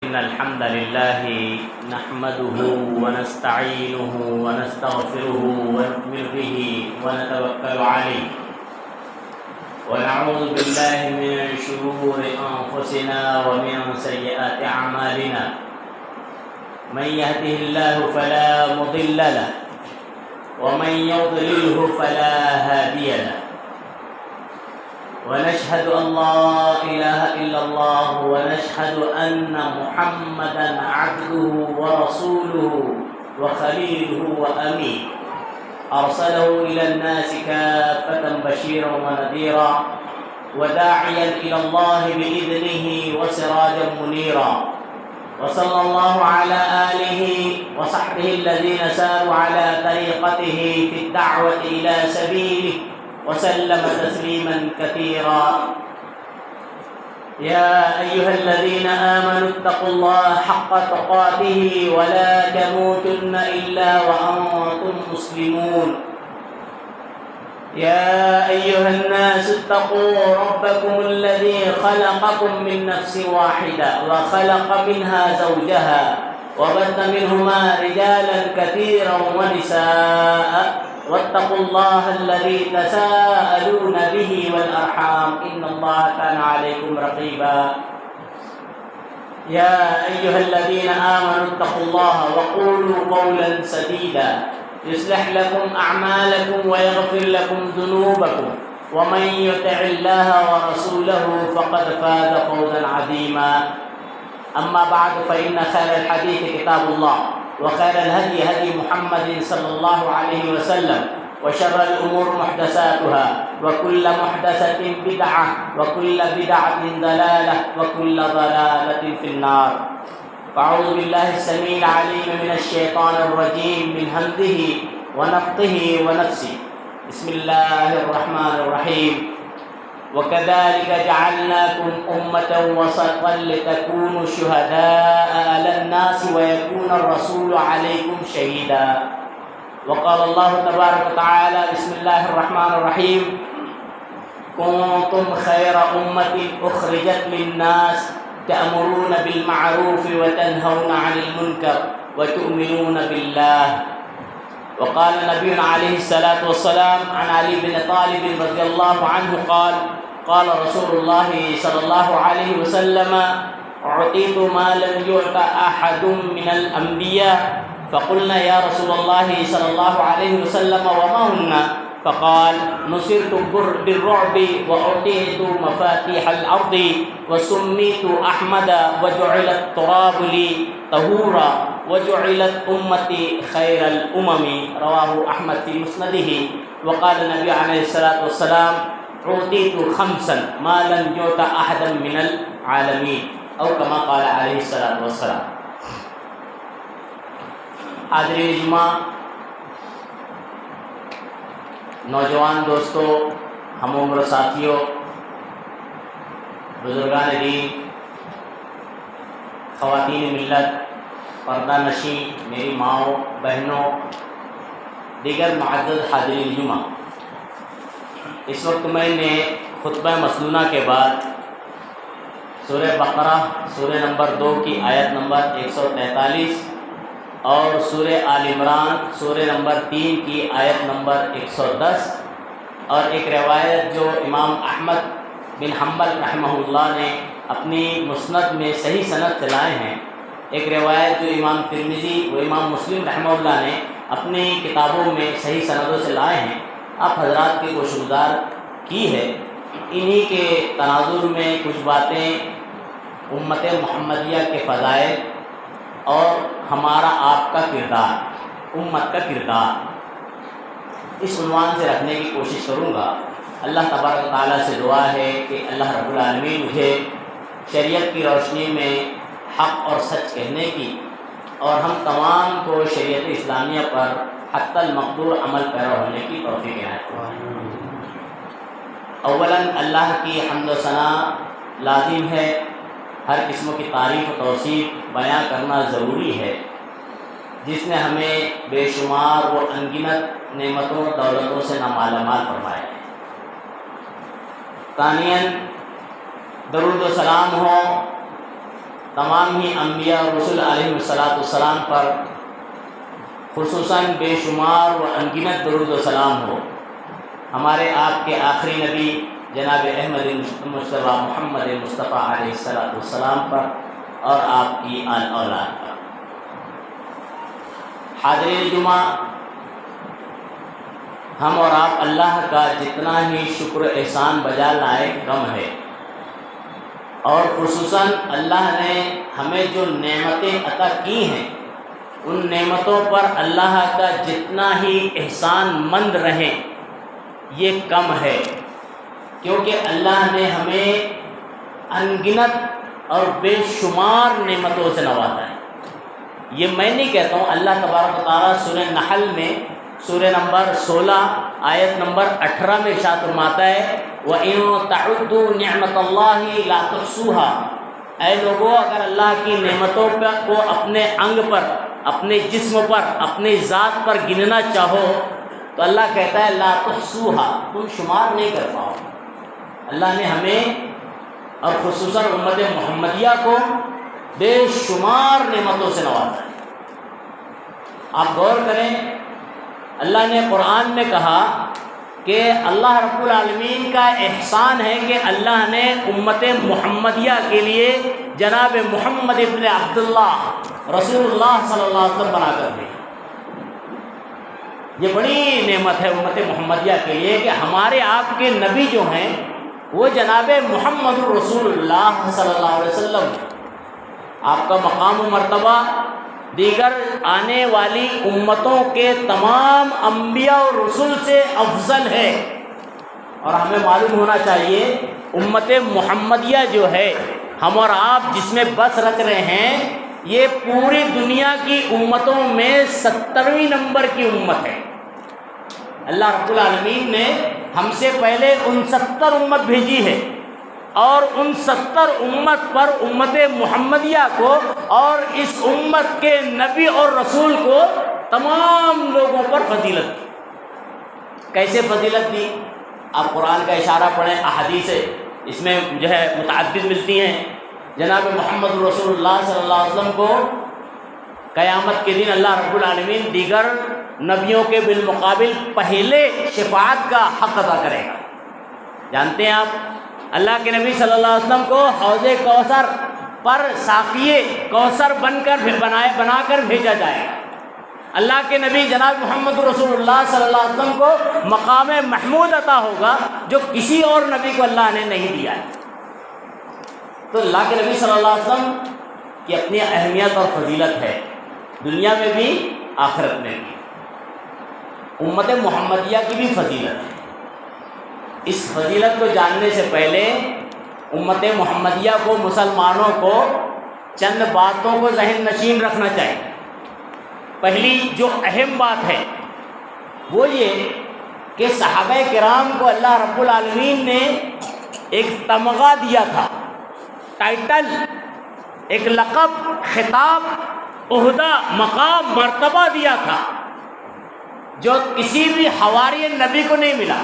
إن الحمد لله نحمده ونستعينه ونستغفره ونؤمن به ونتوكل عليه ونعوذ بالله من شرور أنفسنا ومن سيئات أعمالنا من يهده الله فلا مضل له ومن يضلله فلا هادي له ونشهد أن لا إله إلا الله ونشهد أن محمدًا عبده ورسوله وخليله وأمينه أرسله إلى الناس كافة بشيرا ونذيرا وداعيا إلى الله بإذنه وسراجا منيرا وصلى الله على آله وصحبه الذين ساروا على طريقته في الدعوة إلى سبيله وسلم تسليما كثيرا يا أيها الذين آمنوا اتقوا الله حق تقاته ولا تموتن إلا وأنتم مسلمون يا أيها الناس اتقوا ربكم الذي خلقكم من نفس واحدة وخلق منها زوجها وبث منهما رجالا كثيرا ونساء واتقوا الله الذي تساءلون به والأرحام إن الله كان عليكم رقيبا يا أيها الذين آمنوا اتقوا الله وقولوا قولا سديدا يصلح لكم أعمالكم ويغفر لكم ذنوبكم ومن يطع الله ورسوله فقد فاز فوزا عظيما أما بعد فإن خير الحديث كتاب الله وخير الهدي هدي محمد صلى الله عليه وسلم وشر الأمور محدثاتها وكل محدثة بدعة وكل بدعة ضلالة وكل ضلالة في النار فأعوذ بالله السميع العليم من الشيطان الرجيم من همزه ونفخه ونفسه بسم الله الرحمن الرحيم وكذلك جعلناكم أمة وسطا لتكونوا شهداء على الناس ويكون الرسول عليكم شهيدا وقال الله تبارك وتعالى بسم الله الرحمن الرحيم كنتم خير أمة أخرجت للناس تأمرون بالمعروف وتنهون عن المنكر وتؤمنون بالله وقال نبينا عليه الصلاة والسلام عن علي بن طالب رضي الله عنه قال رسول الله صلى الله عليه وسلم أعطيت ما لم يعط أحد من الأنبياء فقلنا يا رسول الله صلى الله عليه وسلم وما هن فقال نصرت بالرعب وأعطيت مفاتيح الأرض وسميت أحمد وجعل التراب لي طهورا وجعلت أمتي خير الأمم رواه أحمد في مسنده وقال النبي عليه الصلاة والسلام أعطيت خمسا ما لم يعط أحدا من العالمين أو كما قال عليه الصلاة والسلام. حاضرین اجماع، نوجوان دوستوں، ہم عمر ساتھیوں، بزرگان دین، خواتین ملت، پردہ نشین، میری ماؤں، بہنوں، دیگر معزز حاضرین جمعہ، اس وقت میں نے خطبہ مسنونہ کے بعد سورہ بقرہ سورہ نمبر 2 کی آیت نمبر 143 اور سورہ آل عمران سورہ نمبر 3 کی آیت نمبر 110 اور ایک روایت جو امام احمد بن حنبل رحمہ اللہ نے اپنی مسند میں صحیح سند سے لائے ہیں، ایک روایت جو امام ترمذی و امام مسلم رحمہ اللہ نے اپنی کتابوں میں صحیح سندوں سے لائے ہیں، آپ حضرات کی گوشگزار کی ہے. انہی کے تناظر میں کچھ باتیں امت محمدیہ کے فضائل اور ہمارا آپ کا کردار، امت کا کردار، اس عنوان سے رکھنے کی کوشش کروں گا. اللہ تبارک و تعالیٰ سے دعا ہے کہ اللہ رب العالمین مجھے شریعت کی روشنی میں حق اور سچ کہنے کی اور ہم تمام کو شریعت اسلامیہ پر حتی المقدور عمل پیرا ہونے کی توفیق عنایت فرمائے. اولاً اللہ کی حمد و ثنا لازم ہے، ہر قسم کی تعریف و توصیف بیان کرنا ضروری ہے، جس نے ہمیں بے شمار و انگنت نعمتوں و دولتوں سے مالا مال فرمایا ہے. ثانیاً درود و سلام ہو تمام ہی انبیاء اور رسول علیہ السلام پر خصوصاً بے شمار و انگنت درود و سلام ہو۔ ہمارے آپ کے آخری نبی جناب احمد مصطفیٰ محمد مصطفیٰ علیہ السلام پر اور آپ کی آل اولاد پر۔ حاضرین جمعہ، ہم اور آپ اللہ کا جتنا ہی شکر احسان بجا لائے کم ہے، اور خصوصاً اللہ نے ہمیں جو نعمتیں عطا کی ہیں ان نعمتوں پر اللہ کا جتنا ہی احسان مند رہے یہ کم ہے، کیونکہ اللہ نے ہمیں انگنت اور بے شمار نعمتوں سے نوازا ہے۔ یہ میں نہیں کہتا ہوں، اللہ تبارک و تعالیٰ سورہ نحل میں سورہ نمبر 16 آیت نمبر 18 میں ارشاد فرماتا ہے وَإِن تَعُدُّوا نِعْمَةَ اللَّهِ لَا تُحْصُوهَا، اے لوگو اگر اللہ کی نعمتوں کو اپنے انگ پر، اپنے جسم پر، اپنی ذات پر گننا چاہو تو اللہ کہتا ہے لا تحصوها، تم شمار نہیں کر پاؤ۔ اللہ نے ہمیں اور خصوصاً امت محمدیہ کو بے شمار نعمتوں سے نوازا ہے۔ آپ غور کریں، اللہ نے قرآن میں کہا کہ اللہ رب العالمین کا احسان ہے کہ اللہ نے امت محمدیہ کے لیے جناب محمد ابن عبداللہ رسول اللہ صلی اللہ علیہ وسلم بنا کر دیا۔ یہ بڑی نعمت ہے امت محمدیہ کے لیے کہ ہمارے آپ کے نبی جو ہیں وہ جناب محمد رسول اللہ صلی اللہ علیہ وسلم، آپ کا مقام و مرتبہ دیگر آنے والی امتوں کے تمام انبیاء اور رسول سے افضل ہے۔ اور ہمیں معلوم ہونا چاہیے امت محمدیہ جو ہے ہم اور آپ جس میں بس رکھ رہے ہیں یہ پوری دنیا کی امتوں میں 70ویں نمبر کی امت ہے۔ اللہ رب العالمین نے ہم سے پہلے 69 امت بھیجی ہے، اور ان 70 امت پر امت محمدیہ کو اور اس امت کے نبی اور رسول کو تمام لوگوں پر فضیلت دی۔ کیسے فضیلت دی؟ آپ قرآن کا اشارہ پڑھیں، احادیث اس میں جو ہے متعدد ملتی ہیں۔ جناب محمد رسول اللہ صلی اللہ علیہ وسلم کو قیامت کے دن اللہ رب العالمین دیگر نبیوں کے بالمقابل پہلے شفاعت کا حق ادا کرے گا۔ جانتے ہیں آپ، اللہ کے نبی صلی اللہ علیہ وسلم کو حوض کوثر پر ساقیے کوثر بنا کر بھیجا جائے گا۔ اللہ کے نبی جناب محمد رسول اللہ صلی اللہ علیہ وسلم کو مقام محمود عطا ہوگا جو کسی اور نبی کو اللہ نے نہیں دیا ہے۔ تو اللہ کے نبی صلی اللہ علیہ وسلم کی اپنی اہمیت اور فضیلت ہے، دنیا میں بھی آخرت میں بھی۔ امت محمدیہ کی بھی فضیلت ہے۔ اس فضیلت کو جاننے سے پہلے امت محمدیہ کو، مسلمانوں کو چند باتوں کو ذہن نشین رکھنا چاہیے۔ پہلی جو اہم بات ہے وہ یہ کہ صحابہ کرام کو اللہ رب العالمین نے ایک تمغہ دیا تھا، ٹائٹل، ایک لقب، خطاب، عہدہ، مقام، مرتبہ دیا تھا جو کسی بھی حواری نبی کو نہیں ملا۔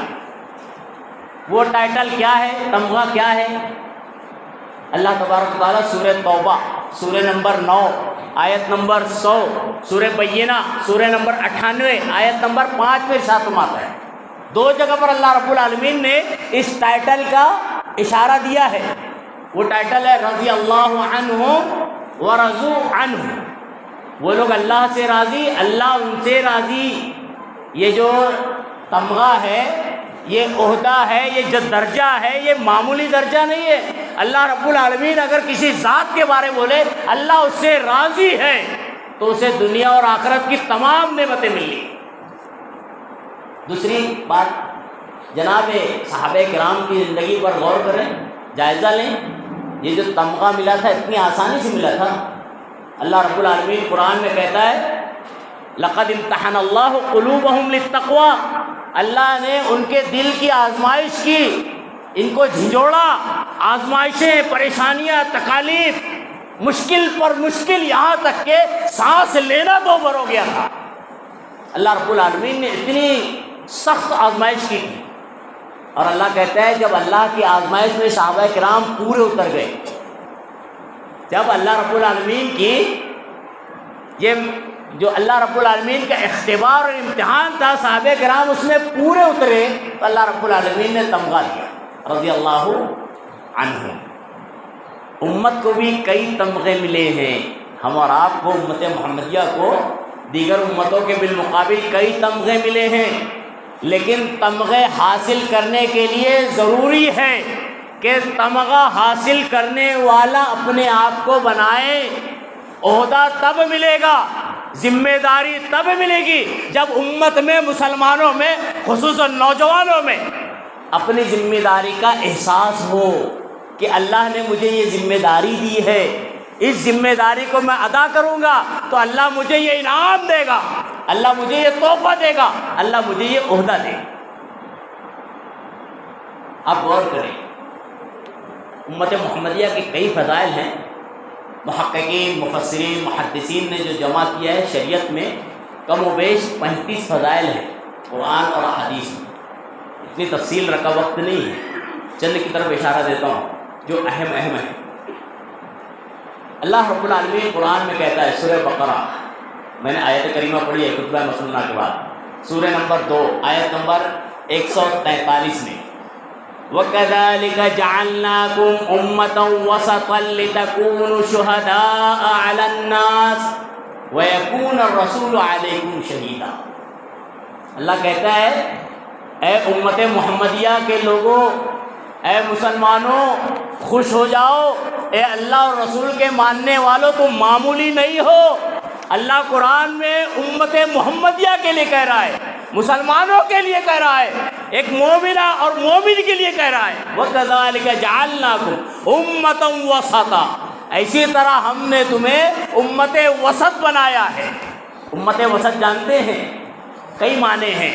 وہ ٹائٹل کیا ہے، تمغہ کیا ہے؟ اللہ تبارک و تعالیٰ سورہ توبہ سورہ نمبر 9 آیت نمبر 100، سورہ بینہ سورہ نمبر 98 آیت نمبر 5 میں ارشاد فرماتا ہے۔ دو جگہ پر اللہ رب العالمین نے اس ٹائٹل کا اشارہ دیا ہے۔ وہ ٹائٹل ہے رضی اللہ عنہ ورضوا عنہ، وہ لوگ اللہ سے راضی، اللہ ان سے راضی۔ یہ جو تمغہ ہے، یہ عہدہ ہے، یہ جو درجہ ہے، یہ معمولی درجہ نہیں ہے۔ اللہ رب العالمین اگر کسی ذات کے بارے بولے اللہ اس سے راضی ہے تو اسے دنیا اور آخرت کی تمام نعمتیں ملی۔ دوسری بات، جناب صحابہ کرام کی زندگی پر غور کریں، جائزہ لیں۔ یہ جو تمغہ ملا تھا اتنی آسانی سے ملا تھا؟ اللہ رب العالمین قرآن میں کہتا ہے لقد امتحن اللہ قلوبہم للتقوی، اللہ نے ان کے دل کی آزمائش کی، ان کو جھنجھوڑا، آزمائشیں، پریشانیاں، تکالیف، مشکل پر مشکل، یہاں تک کہ سانس لینا دو بر ہو گیا تھا۔ اللہ رب العالمین نے اتنی سخت آزمائش کی تھی، اور اللہ کہتا ہے جب اللہ کی آزمائش میں صحابہ کرام پورے اتر گئے، جب اللہ رب العالمین کی یہ جو اللہ رب العالمین کا اختبار اور امتحان تھا، صحابہ کرام اس میں پورے اترے تو اللہ رب العالمین نے تمغہ دیا رضی اللہ عنہ۔ امت کو بھی کئی تمغے ملے ہیں، ہم اور آپ کو امت محمدیہ کو دیگر امتوں کے بالمقابل کئی تمغے ملے ہیں، لیکن تمغے حاصل کرنے کے لیے ضروری ہے کہ تمغہ حاصل کرنے والا اپنے آپ کو بنائے۔ عہدہ تب ملے گا، ذمہ داری تب ملے گی جب امت میں، مسلمانوں میں، خصوصاً نوجوانوں میں اپنی ذمہ داری کا احساس ہو کہ اللہ نے مجھے یہ ذمہ داری دی ہے، اس ذمہ داری کو میں ادا کروں گا تو اللہ مجھے یہ انعام دے گا، اللہ مجھے یہ تحفہ دے گا، اللہ مجھے یہ عہدہ دے گا۔ آپ غور کریں، امت محمدیہ کے کئی فضائل ہیں، محققین، مفسرین، محدثین نے جو جمع کیا ہے شریعت میں کم و بیش 35 فضائل ہیں قرآن اور احادیث میں۔ اتنی تفصیل رکھا وقت نہیں ہے، چند کی طرف اشارہ دیتا ہوں جو اہم ہے۔ اللہ رب العالمین قرآن میں کہتا ہے، سورہ بقرہ، میں نے آیت کریمہ پڑھی ہے خطبہ مسنونہ کے بعد، سورہ نمبر 2 آیت نمبر 143 میں، وَكَذَلِكَ جَعَلْنَاكُمْ أُمَّةً وَسَطًا لِتَكُونُوا شُهَدَاءَ عَلَى النَّاسِ وَيَكُونَ الرَّسُولُ عَلَيْكُمْ شَهِيدًا۔ اللہ کہتا ہے، اے امت محمدیہ کے لوگوں، اے مسلمانوں، خوش ہو جاؤ، اے اللہ اور رسول کے ماننے والوں، تم معمولی نہیں ہو۔ اللہ قرآن میں امت محمدیہ کے لیے کہہ رہا ہے، مسلمانوں کے لیے کہہ رہا ہے، ایک مومنہ اور مومن کے لیے کہہ رہا ہے، وَكَذَلِكَ جَعَلْنَاكُمْ أُمَّةً وَسَطًا، اسی طرح ہم نے تمہیں امت وسط بنایا ہے۔ امت وسط جانتے ہیں کئی معنی ہیں،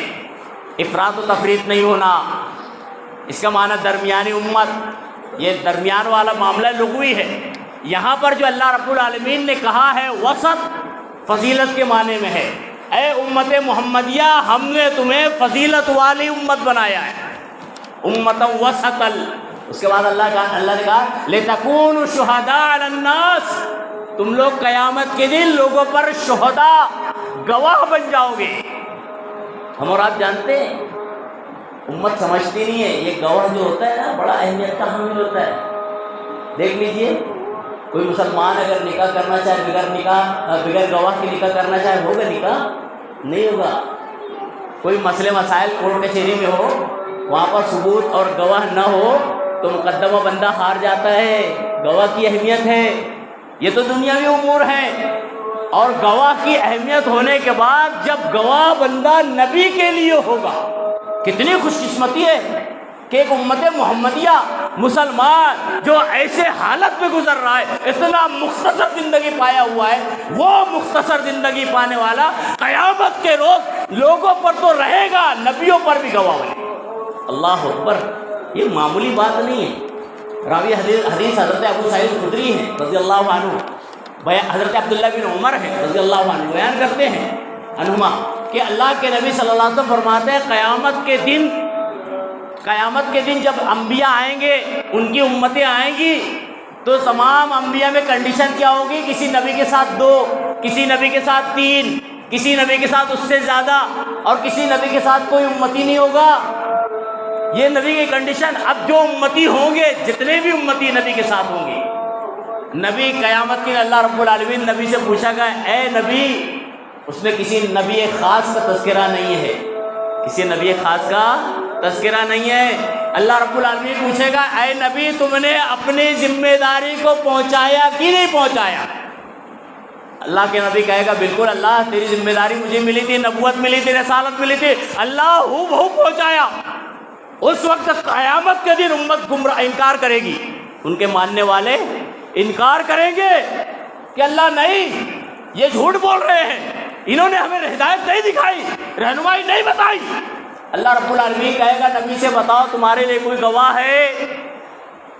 افراط و تفریط نہیں ہونا، اس کا معنی درمیانی امت، یہ درمیان والا معاملہ لغوی ہے۔ یہاں پر جو اللہ رب العالمین نے کہا ہے وسط، فضیلت کے معنی میں ہے، اے امت محمدیہ ہم نے تمہیں فضیلت والی امت بنایا ہے، امتا وسطا۔ اس کے بعد اللہ نے کہا لِتَكُونُوا شُهَدَاءَ عَلَى النَّاسِ، تم لوگ قیامت کے دن لوگوں پر شہداء، گواہ بن جاؤ گے۔ ہم اور آپ جانتے ہیں، امت سمجھتی نہیں ہے یہ گواہ جو ہوتا ہے نا بڑا اہمیت کا حامل ہوتا ہے۔ دیکھ لیجئے، کوئی مسلمان اگر نکاح کرنا چاہے بغیر گواہ کے نکاح کرنا چاہے، ہوگا نکاح؟ نہیں ہوگا۔ کوئی مسئلے مسائل کورٹ کچہری میں ہو، وہاں پر ثبوت اور گواہ نہ ہو تو مقدمہ بندہ ہار جاتا ہے۔ گواہ کی اہمیت ہے، یہ تو دنیاوی امور ہیں، اور گواہ کی اہمیت ہونے کے بعد جب گواہ بندہ نبی کے لیے ہوگا، کتنی خوش قسمتی ہے کہ ایک امت محمدیہ مسلمان جو ایسے حالت میں گزر رہا ہے، اتنا مختصر زندگی پایا ہوا ہے، وہ مختصر زندگی پانے والا قیامت کے روز لوگوں پر تو رہے گا، نبیوں پر بھی گواہ بنے۔ اللہ اکبر، یہ معمولی بات نہیں ہے۔ راوی حدیث حضرت ابو سعید خدری ہیں رضی اللہ عنہ، حضرت عبداللہ بن عمر ہیں رضی اللہ عنہ، بیان کرتے ہیں عنہما کہ اللہ کے نبی صلی اللہ علیہ وسلم فرماتے ہیں قیامت کے دن جب انبیاء آئیں گے، ان کی امتیں آئیں گی، تو تمام انبیاء میں کنڈیشن کیا ہوگی؟ کسی نبی کے ساتھ 2، کسی نبی کے ساتھ 3، کسی نبی کے ساتھ اس سے زیادہ، اور کسی نبی کے ساتھ کوئی امتی نہیں ہوگا۔ یہ نبی کی کنڈیشن۔ اب جو امتی ہوں گے، جتنے بھی امتی نبی کے ساتھ ہوں گے، نبی قیامت کے اللہ رب العالمین نبی سے پوچھا گیا، اے نبی، اس میں کسی نبی خاص کا تذکرہ نہیں ہے، کسی نبی خاص کا تذکرہ نہیں ہے۔ اللہ رب العالمین پوچھے گا، اے نبی تم نے اپنی ذمہ داری کو پہنچایا کہ نہیں پہنچایا؟ اللہ کے نبی کہے گا، بالکل اللہ، تیری ذمہ داری مجھے ملی تھی، نبوت ملی تھی، رسالت ملی تھی، اللہ ہو بہو پہنچایا۔ اس وقت قیامت کے دن امت گمراہ انکار کرے گی، ان کے ماننے والے انکار کریں گے کہ اللہ نہیں، یہ جھوٹ بول رہے ہیں، انہوں نے ہمیں ہدایت نہیں دکھائی، رہنمائی نہیں بتائی۔ اللہ رب العالمین کہے گا، نبی سے بتاؤ تمہارے لیے کوئی گواہ ہے؟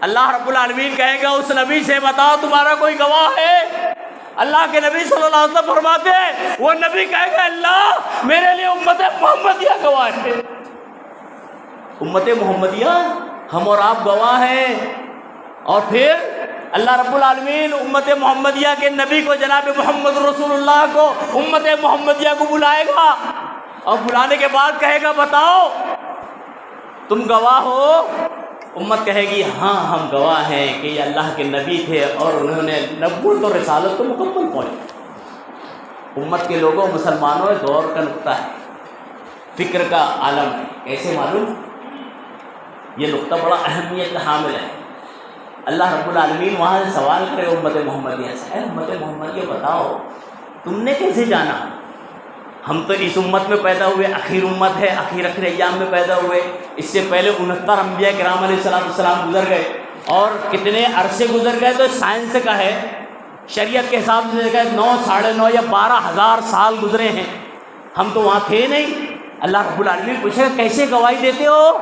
اللہ رب العالمین کہے گا، اس نبی سے بتاؤ تمہارا کوئی گواہ ہے؟ اللہ کے نبی صلی اللہ علیہ وسلم فرماتے ہیں، وہ نبی کہے گا، اللہ میرے لیے امت محمدیہ گواہ ہے۔ امت محمدیہ، ہم اور آپ گواہ ہیں۔ اور پھر اللہ رب العالمین امت محمدیہ کے نبی کو، جناب محمد رسول اللہ کو، امت محمدیہ کو بلائے گا، اور بلانے کے بعد کہے گا بتاؤ تم گواہ ہو؟ امت کہے گی ہاں ہم گواہ ہیں کہ یہ اللہ کے نبی تھے اور انہوں نے نبوت اور رسالت کو مکمل پہنچایا۔ امت کے لوگوں، مسلمانوں، دور کا نقطہ ہے، فکر کا عالم ہے۔ کیسے معلوم؟ یہ نقطہ بڑا اہمیت کا حامل ہے۔ اللہ رب العالمین وہاں سے سوال کرے امت محمدیہ سے، اے امت محمدیہ بتاؤ تم نے کیسے جانا؟ ہم تو اس امت میں پیدا ہوئے، اخیر امت ہے، اخیر ایام میں پیدا ہوئے، اس سے پہلے 69 انبیاء کرام علیہ السلام گزر گئے، اور کتنے عرصے گزر گئے تو سائنس کا ہے، شریعت کے حساب سے دیکھا 9، 9.5 یا 12,000 سال گزرے ہیں، ہم تو وہاں تھے نہیں۔ اللہ رب العالمین پوچھے کیسے گواہی دیتے ہو؟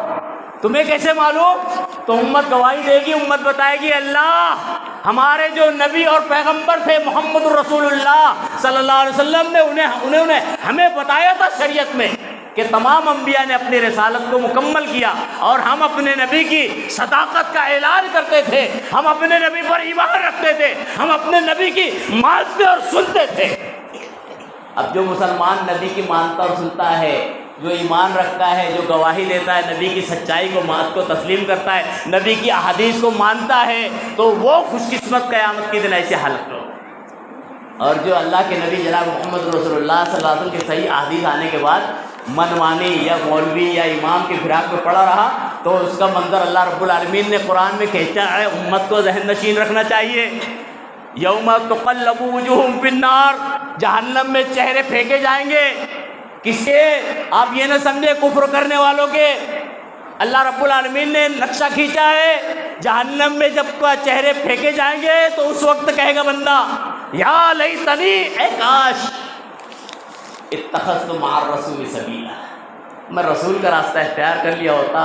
تمہیں کیسے معلوم؟ تو امت گواہی دے گی، امت بتائے گی اللہ ہمارے جو نبی اور پیغمبر تھے محمد رسول اللہ صلی اللہ علیہ وسلم نے انہوں نے ہمیں بتایا تھا شریعت میں کہ تمام انبیاء نے اپنی رسالت کو مکمل کیا، اور ہم اپنے نبی کی صداقت کا اعلان کرتے تھے، ہم اپنے نبی پر ایمان رکھتے تھے، ہم اپنے نبی کی مانتے اور سنتے تھے۔ اب جو مسلمان نبی کی مانتا اور سنتا ہے، جو ایمان رکھتا ہے، جو گواہی دیتا ہے، نبی کی سچائی کو، بات کو تسلیم کرتا ہے، نبی کی احادیث کو مانتا ہے، تو وہ خوش قسمت قیامت کے دن ایسے حالت میں ہوگا۔ اور جو اللہ کے نبی جناب محمد رسول اللہ صلی اللہ علیہ وسلم کے صحیح احادیث آنے کے بعد منمانی یا مولوی یا امام کی فراق میں پڑا رہا، تو اس کا منظر اللہ رب العالمین نے قرآن میں کھینچا ہے۔ امت کو ذہن نشین رکھنا چاہیے، یوم تقلب وجوہہم فی النار، جہنم میں چہرے پھینکے جائیں گے۔ کس کے؟ آپ یہ نہ سمجھے کفر کرنے والوں کے۔ اللہ رب العالمین نے نقشہ کھینچا ہے، جہنم میں جب چہرے پھینکے جائیں گے تو اس وقت کہے گا بندہ یا لیتنی، اے کاش اتخذت مع الرسول سبیلا، میں رسول کا راستہ اختیار کر لیا ہوتا،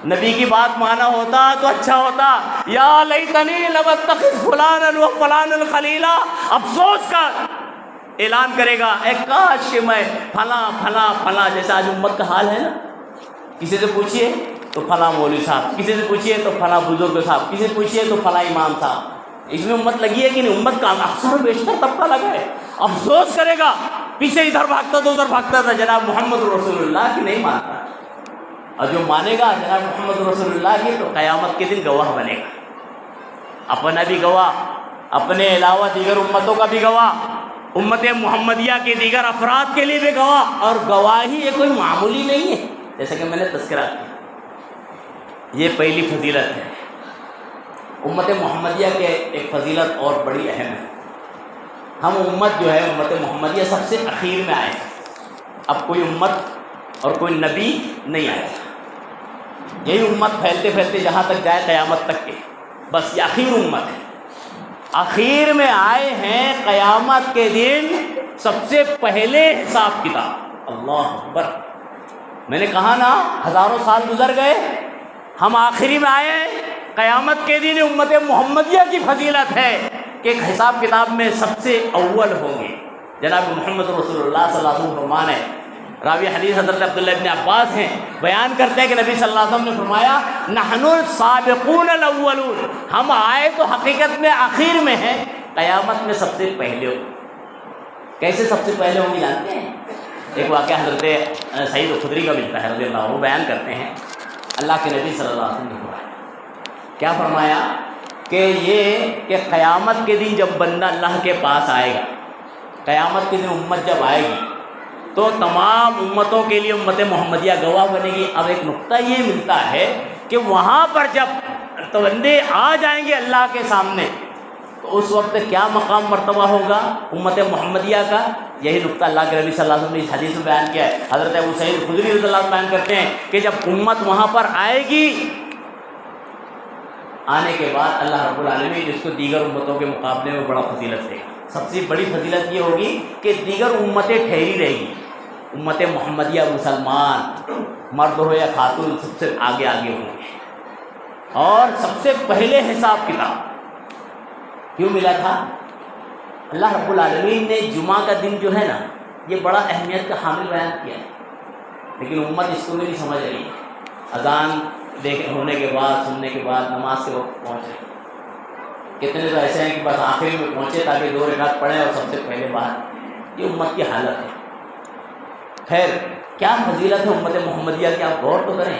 نبی کی بات مانا ہوتا تو اچھا ہوتا۔ یا لیتنی لم اتخذ فلانا و فلانا خلیلا، افسوس کا اعلان کرے گا، اے کاش کہ میں فلاں فلاں فلاں، جیسا آج امت کا حال ہے نا، کسی سے پوچھئے تو فلاں مولوی صاحب، کسی سے پوچھئے تو فلاں بزرگ صاحب، کسی سے پوچھئے تو فلاں امام صاحب۔ اس میں امت لگی ہے کہ نہیں؟ امت کا اکثر و بیشتر طبقہ لگا ہے، افسوس کرے گا، پیچھے ادھر بھاگتا تو ادھر بھاگتا تھا، جناب محمد رسول اللہ کی نہیں مانتا، اور جو مانے گا جناب محمد رسول اللہ کی تو قیامت کے دن گواہ بنے گا، اپنا بھی گواہ، اپنے علاوہ دیگر امتوں کا بھی گواہ، امت محمدیہ کے دیگر افراد کے لیے بھی گواہ۔ اور گواہی یہ کوئی معمولی نہیں ہے، جیسا کہ میں نے تذکرہ کیا، یہ پہلی فضیلت ہے۔ امت محمدیہ کے ایک فضیلت اور بڑی اہم ہے، ہم امت جو ہے امت محمدیہ سب سے اخیر میں آئے، اب کوئی امت اور کوئی نبی نہیں آیا، یہی امت پھیلتے پھیلتے جہاں تک جائے قیامت تک کے، بس یہ اخیر امت ہے، اخیر میں آئے ہیں، قیامت کے دن سب سے پہلے حساب کتاب۔ اللہ اکبر، میں نے کہا نا ہزاروں سال گزر گئے، ہم آخری میں آئے ہیں، قیامت کے دن امت محمدیہ کی فضیلت ہے کہ ایک حساب کتاب میں سب سے اول ہوں گے۔ جناب محمد رسول اللہ صلی اللہ علیہ وسلم فرمان ہے، راوی حدیث حضرت عبداللہ ابن عباس ہیں، بیان کرتے ہیں کہ نبی صلی اللہ علیہ وسلم نے فرمایا نحن السابقون الاولون، ہم آئے تو حقیقت میں آخر میں ہیں، قیامت میں سب سے پہلے ہوں۔ کیسے سب سے پہلے ہوں گے جانتے ہیں؟ ایک واقعہ حضرت سعید خدری کا ملتا ہے رضی اللہ عنہ، وہ بیان کرتے ہیں اللہ کے نبی صلی اللہ علیہ وسلم نے فرمایا، کیا فرمایا کہ قیامت کے دن جب بندہ اللہ کے پاس آئے گا، قیامت کے دن امت جب آئے گی تو تمام امتوں کے لیے امت محمدیہ گواہ بنے گی۔ اب ایک نقطہ یہ ملتا ہے کہ وہاں پر جب تو بندے آ جائیں گے اللہ کے سامنے تو اس وقت کیا مقام مرتبہ ہوگا امت محمدیہ کا؟ یہی نقطہ اللہ کے نبی صلی اللہ علیہ وسلم نے اس حدیث میں بیان کیا ہے۔ حضرت ابو سعید خدری رضی اللہ عنہ بیان کرتے ہیں کہ جب امت وہاں پر آئے گی، آنے کے بعد اللہ رب العالمین اس کو دیگر امتوں کے مقابلے میں بڑا فضیلت دے گا۔ سب سے بڑی فضیلت یہ ہوگی کہ دیگر امتیں ٹھہری رہے گی، امت محمدیہ مسلمان مرد ہو یا خاتون سب سے آگے آگے ہوں گے، اور سب سے پہلے حساب کتاب کیوں ملا تھا؟ اللہ رب العالمین نے جمعہ کا دن جو ہے نا، یہ بڑا اہمیت کا حامل بیان کیا ہے، لیکن امت اس کو بھی نہیں سمجھ رہی ہے۔ اذان ہونے کے بعد، سننے کے بعد نماز کے وقت پہنچ رہی، کتنے تو ایسے ہیں کہ بس آخری میں پہنچے تاکہ 2 رکعت پڑھیں اور سب سے پہلے باہر. یہ امت کی حالت ہے. خیر کیا فضیلت ہے امت محمدیہ کی، آپ غور تو کریں.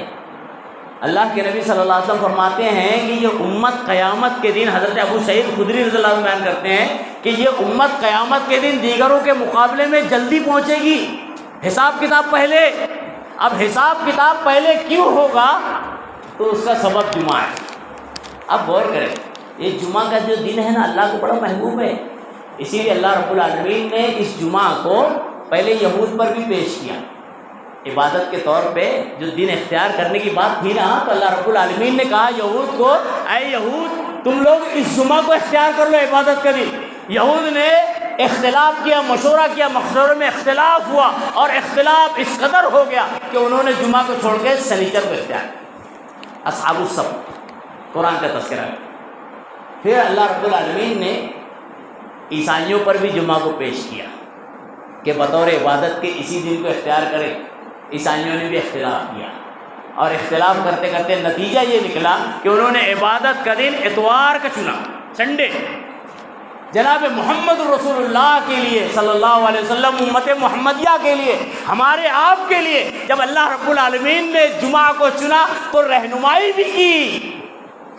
اللہ کے نبی صلی اللہ علیہ وسلم فرماتے ہیں کہ یہ امت قیامت کے دن، حضرت ابو سعید خدری رضی اللہ عنہ بیان کرتے ہیں کہ یہ امت قیامت کے دن دیگروں کے مقابلے میں جلدی پہنچے گی. حساب کتاب پہلے. اب حساب کتاب پہلے کیوں ہوگا؟ تو اس کا سبب جمعہ ہے. اب غور کریں، یہ جمعہ کا جو دن ہے نا اللہ کو بڑا محبوب ہے. اسی لیے اللہ رب العالمین نے اس جمعہ کو پہلے یہود پر بھی پیش کیا عبادت کے طور پہ. جو دن اختیار کرنے کی بات تھی نا، تو اللہ رب العالمین نے کہا یہود کو، اے یہود تم لوگ اس جمعہ کو اختیار کر لو عبادت کا دن. یہود نے اختلاف کیا، مشورہ کیا، مشورے میں اختلاف ہوا اور اختلاف اس قدر ہو گیا کہ انہوں نے جمعہ کو چھوڑ کے سنیچر کو اختیار کیا. اصحاب السبت قرآن کا تذکرہ ہے. پھر اللہ رب العالمین نے عیسائیوں پر بھی جمعہ کو پیش کیا کہ بطور عبادت کے اسی دن کو اختیار کریں. عیسائیوں نے بھی اختلاف کیا اور اختلاف کرتے کرتے نتیجہ یہ نکلا کہ انہوں نے عبادت کا دن اتوار کا چنا، سنڈے. جناب محمد رسول اللہ کے لیے صلی اللہ علیہ وسلم، امت محمدیہ کے لیے، ہمارے آپ کے لیے جب اللہ رب العالمین نے جمعہ کو چنا تو رہنمائی بھی کی.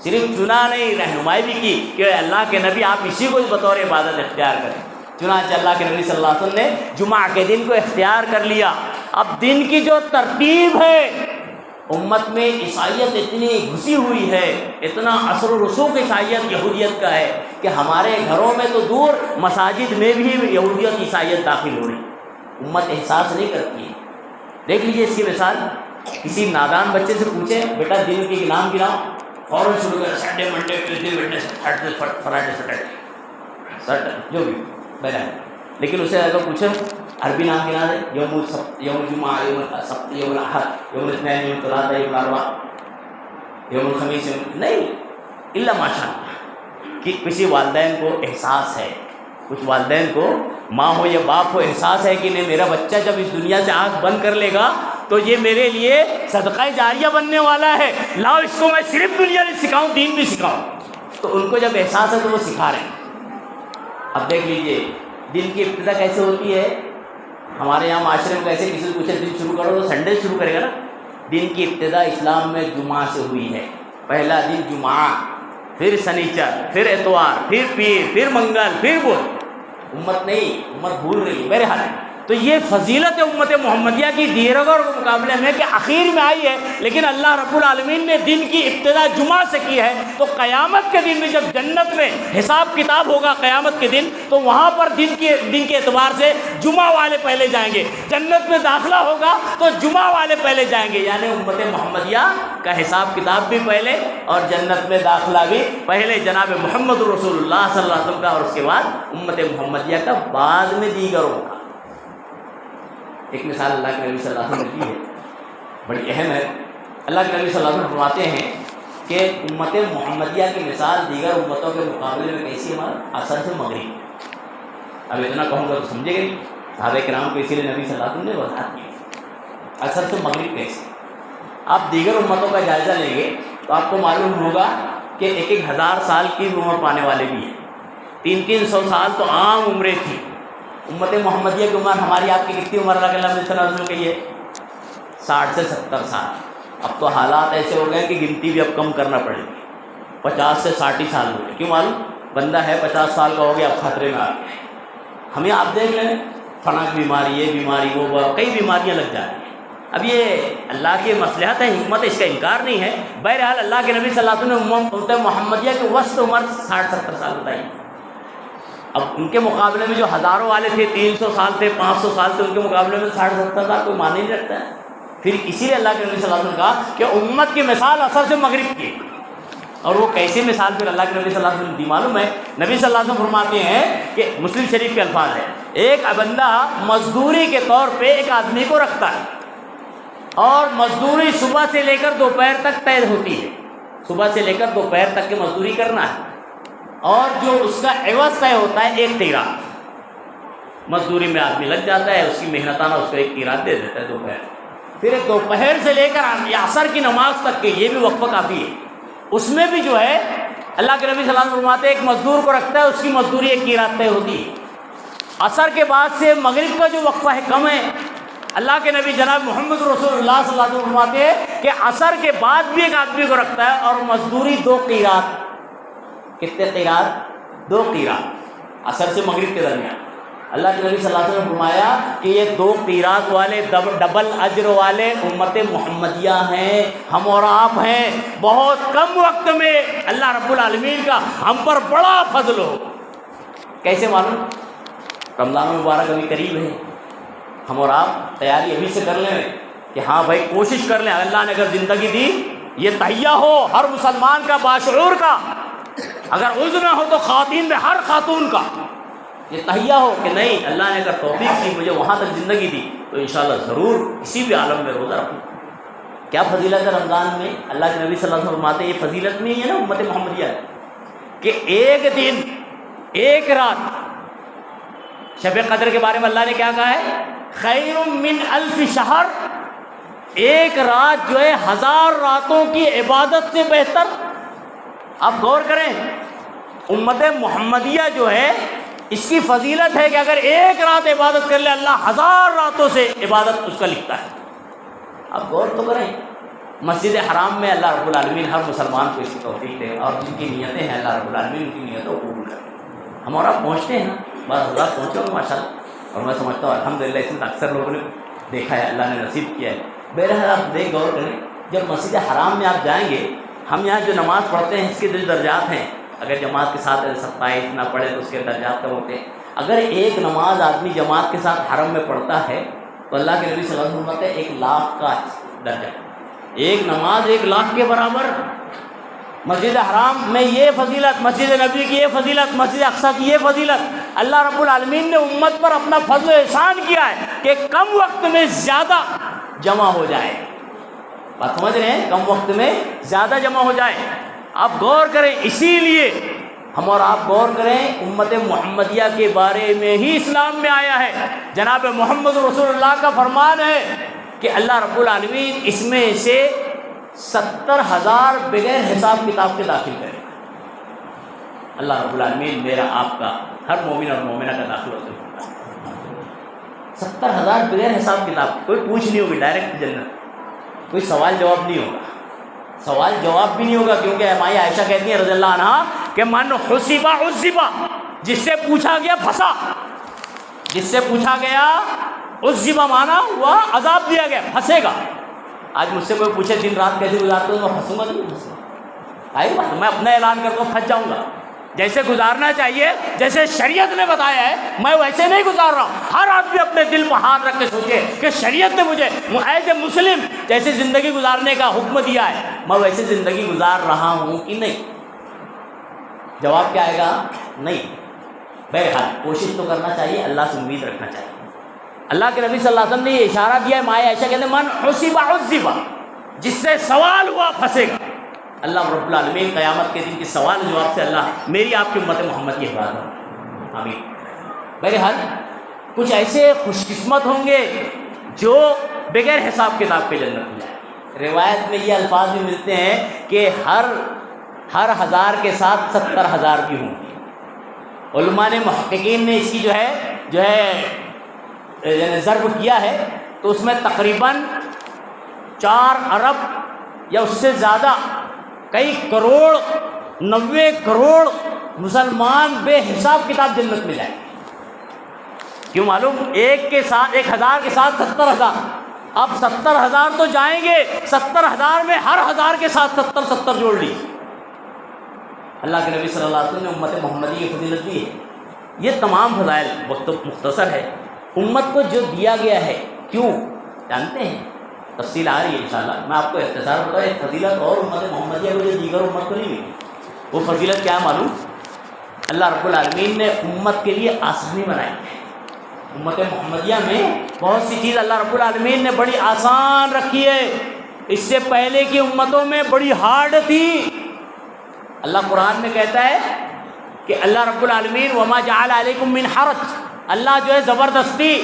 صرف چنا نہیں، رہنمائی بھی کی کہ اللہ کے نبی آپ اسی کو بطور عبادت اختیار کریں. چنانچہ اللہ کے نبی صلی اللہ علیہ وسلم نے جمعہ کے دن کو اختیار کر لیا. اب دن کی جو ترتیب ہے، امت میں عیسائیت اتنی گھسی ہوئی ہے، اتنا اثر و رسوخ عیسائیت یہودیت کا ہے کہ ہمارے گھروں میں تو دور، مساجد میں بھی یہودیت عیسائیت داخل ہو رہی. امت احساس نہیں کرتی ہے. دیکھ لیجیے اس کی مثال، کسی نادان بچے سے پوچھیں بیٹا دن کے نام گناؤ، فوراً شروع کریں Sunday, Monday, Tuesday, Wednesday, Friday, Saturday, جو بھی بہرحال. لیکن اسے اگر پوچھیں عربی نام گنا دے، یوم السبت، یوم الجمعہ، یوم السبت، یوم الاحد، یوم الاثنین، یوم الثلاثاء، یوم الاربعاء، یوم الخمیس، نہیں الا ماشاء اللہ. کہ کسی والدین کو احساس ہے، کچھ والدین کو، ماں ہو یا باپ ہو، احساس ہے کہ نہیں میرا بچہ جب اس دنیا سے آنکھ بند کر لے گا تو یہ میرے لیے صدقہ جاریہ بننے والا ہے، لاؤ اس کو میں صرف دنیا نہیں سکھاؤں، دین بھی سکھاؤں. تو ان کو جب احساس ہے تو وہ سکھا رہے ہیں. اب دیکھ لیجئے دن کی ابتدا کیسے ہوتی ہے. ہمارے یہاں معاشرے میں کیسے کسی کو پوچھے دن شروع کرو تو سنڈے شروع کرے گا نا. دن کی ابتدا اسلام میں جمعہ سے ہوئی ہے. پہلا دن جمعہ، پھر سنیچر، پھر اتوار، پھر پیر، پھر منگل، پھر بدھ. امت نہیں، امت بھول رہی میرے حال. تو یہ فضیلت امت محمدیہ کی دیرگوں کے مقابلے میں کہ آخر میں آئی ہے، لیکن اللہ رب العالمین نے دن کی ابتدا جمعہ سے کی ہے. تو قیامت کے دن میں جب جنت میں حساب کتاب ہوگا قیامت کے دن، تو وہاں پر دن کے اعتبار سے جمعہ والے پہلے جائیں گے. جنت میں داخلہ ہوگا تو جمعہ والے پہلے جائیں گے. یعنی امت محمدیہ کا حساب کتاب بھی پہلے اور جنت میں داخلہ بھی پہلے. جناب محمد رسول اللہ صلی اللہ علیہ وسلم کا، اور اس کے بعد امت محمدیہ کا بعد میں دیگروں کا. ایک مثال اللہ کے نبی صلی اللہ علیہ وسلم نے دی ہے، بڑی اہم ہے. اللہ کے نبی صلی اللہ علیہ وسلم فرماتے ہیں کہ امت محمدیہ کی مثال دیگر امتوں کے مقابلے میں کیسی ہے؟ ہمارا عصر سے مغرب. اب اتنا کہوں گا تو سمجھے گا نہیں. صحابہ کرام کو اسی لیے نبی صلی اللہ علیہ وسلم نے وضاحت کی عصر سے مغرب کیسے. آپ دیگر امتوں کا جائزہ لیں گے تو آپ کو معلوم ہوگا کہ 1000 سال کی عمر پانے والے بھی ہیں. 300 سال تو عام عمریں تھیں. امت محمدیہ کی عمر ہماری آپ کی کتنی عمر اللہ کے نبی صلی اللہ علیہ وسلم کی ہے؟ 60 سے 70 سال. اب تو حالات ایسے ہو گئے کہ گنتی بھی اب کم کرنا پڑے گی. 50 سے 60 سال ہو گئے. کیوں معلوم؟ بندہ ہے 50 سال کا ہو گیا، اب خطرے میں آ گیا. ہمیں آپ دیکھ لیں فلاں بیماری، یہ بیماری، وہ کئی بیماریاں لگ جا رہی ہیں. اب یہ اللہ کی مصلحت ہے، حکمت، اس کا انکار نہیں ہے. بہرحال اللہ کے نبی صلی اللہ علیہ وسلم نے امت محمدیہ کی وسط عمر 60-70 سال بتائی. اب ان کے مقابلے میں جو ہزاروں والے تھے، 300 سال تھے، 500 سال تھے، ان کے مقابلے میں 60-70 سال کوئی معنی نہیں رکھتا ہے. پھر اسی لیے اللہ کے نبی صلی اللہ علیہ وسلم نے کہا کہ امت کی مثال عصر سے مغرب کی. اور وہ کیسی مثال پھر اللہ کے نبی صلی اللہ علیہ وسلم دی معلوم ہے؟ نبی صلی اللہ علیہ وسلم فرماتے ہیں کہ مسلم شریف کے الفاظ ہے، ایک بندہ مزدوری کے طور پہ ایک آدمی کو رکھتا ہے اور مزدوری صبح سے لے کر دوپہر تک طے ہوتی ہے. صبح سے لے کر دوپہر تک کی مزدوری کرنا ہے، اور جو اس کا عوض طے ہوتا ہے 1 قیراط. مزدوری میں آدمی لگ جاتا ہے، اس کی محنتانہ اس کو 1 قیراط دے دیتا ہے دوپہر. پھر دوپہر سے لے کر عصر کی نماز تک کے، یہ بھی وقفہ کافی ہے، اس میں بھی جو ہے اللہ کے نبی صلی اللہ علیہ وسلم فرماتے ہیں ایک مزدور کو رکھتا ہے، اس کی مزدوری 1 قیراط طے ہوتی ہے۔ عصر کے بعد سے مغرب کا جو وقفہ ہے کم ہے، اللہ کے نبی جناب محمد رسول اللہ صلی اللہ علیہ وسلم فرماتے ہیں کہ عصر کے بعد بھی ایک آدمی کو رکھتا ہے اور مزدوری 2 قیراط۔ کتنے قیراط؟ 2 قیراط، عصر سے مغرب کے درمیان۔ اللہ کے نبی صلی اللہ علیہ وسلم نے فرمایا کہ یہ 2 قیراط والے ڈبل اجر والے امت محمدیہ ہیں، ہم اور آپ ہیں۔ بہت کم وقت میں اللہ رب العالمین کا ہم پر بڑا فضل ہو۔ کیسے معلوم؟ رمضان المبارک ابھی قریب ہے، ہم اور آپ تیاری ابھی سے کر لیں کہ ہاں بھائی کوشش کر لیں، اللہ نے اگر زندگی دی، یہ تہیہ ہو ہر مسلمان کا، باشعور کا، اگر عذر نہ ہو تو خواتین میں ہر خاتون کا یہ تہیہ ہو کہ نہیں، اللہ نے اگر توفیق کی، مجھے وہاں تک زندگی دی تو انشاءاللہ ضرور کسی بھی عالم میں روزہ رکھوں۔ کیا فضیلت ہے رمضان میں؟ اللہ کے نبی صلی اللہ علیہ وسلم فرماتے ہیں یہ فضیلت میں ہی ہے نا امت محمدیہ کہ ایک دن 1 رات، شب قدر کے بارے میں اللہ نے کیا کہا ہے؟ خیر من 1000 شہر، 1 رات جو ہے 1000 راتوں کی عبادت سے بہتر۔ آپ غور کریں، امت محمدیہ جو ہے اس کی فضیلت ہے کہ اگر 1 رات عبادت کر لے اللہ 1000 راتوں سے عبادت اس کا لکھتا ہے۔ آپ غور تو کریں، مسجد حرام میں اللہ رب العالمین ہر مسلمان کو اس کی توفیق دے، اور جن کی نیتیں ہیں اللہ رب العالمین ان کی نیتوں کو قبول کرے۔ ہم اور آپ پہنچتے ہیں نا، بس اللہ پہنچے ہوں ماشاء اللہ، اور میں سمجھتا ہوں الحمدللہ اس میں اکثر لوگوں نے دیکھا ہے، اللہ نے نصیب کیا ہے۔ بہرحال آپ دیکھ غور کریں، جب مسجد حرام میں آپ جائیں گے، ہم یہاں جو نماز پڑھتے ہیں اس کے جو درجات ہیں، اگر جماعت کے ساتھ 27 نہ پڑھے تو اس کے درجات کم ہوتے ہیں۔ اگر ایک نماز آدمی جماعت کے ساتھ حرم میں پڑھتا ہے تو اللہ کے نبی صلی اللہ علیہ وسلم کہتے ہیں 1,00,000 کا درجہ، ایک نماز 1,00,000 کے برابر۔ مسجد حرام میں یہ فضیلت، مسجد نبی کی یہ فضیلت، مسجد اقصیٰ کی یہ فضیلت، اللہ رب العالمین نے امت پر اپنا فضل و احسان کیا ہے کہ کم وقت میں زیادہ جمع ہو جائے۔ بات سمجھ رہے ہیں؟ کم وقت میں زیادہ جمع ہو جائے۔ آپ غور کریں، اسی لیے ہم اور آپ غور کریں، امت محمدیہ کے بارے میں ہی اسلام میں آیا ہے، جناب محمد رسول اللہ کا فرمان ہے کہ اللہ رب العالمین اس میں سے 70,000 بغیر حساب کتاب کے داخل کرے۔ اللہ رب العالمین میرا آپ کا، ہر مومن اور مومنہ کا داخل ہوتا ہے۔ 70,000 بغیر حساب کتاب، کوئی پوچھ نہیں ہوگی، ڈائریکٹ جنت، کوئی سوال جواب نہیں ہوگا، سوال جواب بھی نہیں ہوگا، کیونکہ مائی عائشہ کہتی ہیں رضی اللہ عنہا کہ من حسب عذب، جس سے پوچھا گیا پھنسا، جس سے پوچھا گیا عذب مانا ہوا عذاب دیا گیا، پھنسے گا۔ آج مجھ سے کوئی پوچھے دن رات کیسے گزارتے ہو، میں پھنسوں گا نہیں پھنسوں آئی بات، میں اپنا اعلان کرتا ہوں پھنس جاؤں گا۔ جیسے گزارنا چاہیے، جیسے شریعت نے بتایا ہے، میں ویسے نہیں گزار رہا ہوں۔ ہر آدمی اپنے دل پر ہاتھ رکھ کے سوچے کہ شریعت نے مجھے ایز اے مسلم جیسے زندگی گزارنے کا حکم دیا ہے، میں ویسے زندگی گزار رہا ہوں کہ نہیں؟ جواب کیا آئے گا؟ نہیں۔ بہرحال کوشش تو کرنا چاہیے، اللہ سے امید رکھنا چاہیے۔ اللہ کے نبی صلی اللہ علیہ وسلم نے یہ اشارہ دیا ہے، مائی عائشہ کہتے ہیں من حسب عذب، جس سے سوال ہوا پھنسے گا۔ اللہ رب العالمین قیامت کے دن کے سوال جواب سے اللہ میری آپ کی امت محمد کی حفاظت ہو، آمین۔ بہرحال کچھ ایسے خوش قسمت ہوں گے جو بغیر حساب کتاب کے جنت میں جائیں۔ روایت میں یہ الفاظ بھی ملتے ہیں کہ ہر 1000 کے ساتھ 70,000 بھی ہوں گے۔ علماء نے، محققین نے اس کی جو ہے ضرب کیا ہے تو اس میں تقریباً 4 ارب یا اس سے زیادہ، کئی کروڑ، 90 کروڑ مسلمان بے حساب کتاب جنت میں جائیں گے۔ کیوں معلوم؟ 1 کے ساتھ 1000 کے ساتھ 70,000، اب 70,000 تو جائیں گے، 70,000 میں ہر 1000 کے ساتھ 70 جوڑ لی۔ اللہ کے نبی صلی اللہ علیہ وسلم نے امت محمدی کی فضیلت دی ہے۔ یہ تمام فضائل، وقت مختصر ہے، امت کو جو دیا گیا ہے، کیوں جانتے ہیں؟ تفصیل آ رہی ہے انشاءاللہ، میں آپ کو اختصار بتاؤں، ایک فضیلت اور امت محمدیہ کو جو دیگر امت کو نہیں ملی، وہ فضیلت کیا ہے معلوم؟ اللہ رب العالمین نے امت کے لیے آسانی بنائی ہے۔ امت محمدیہ میں بہت سی چیز اللہ رب العالمین نے بڑی آسان رکھی ہے، اس سے پہلے کی امتوں میں بڑی ہارڈ تھی۔ اللہ قرآن میں کہتا ہے کہ اللہ رب العالمین وما جعل علیکم من حرج، اللہ جو ہے زبردستی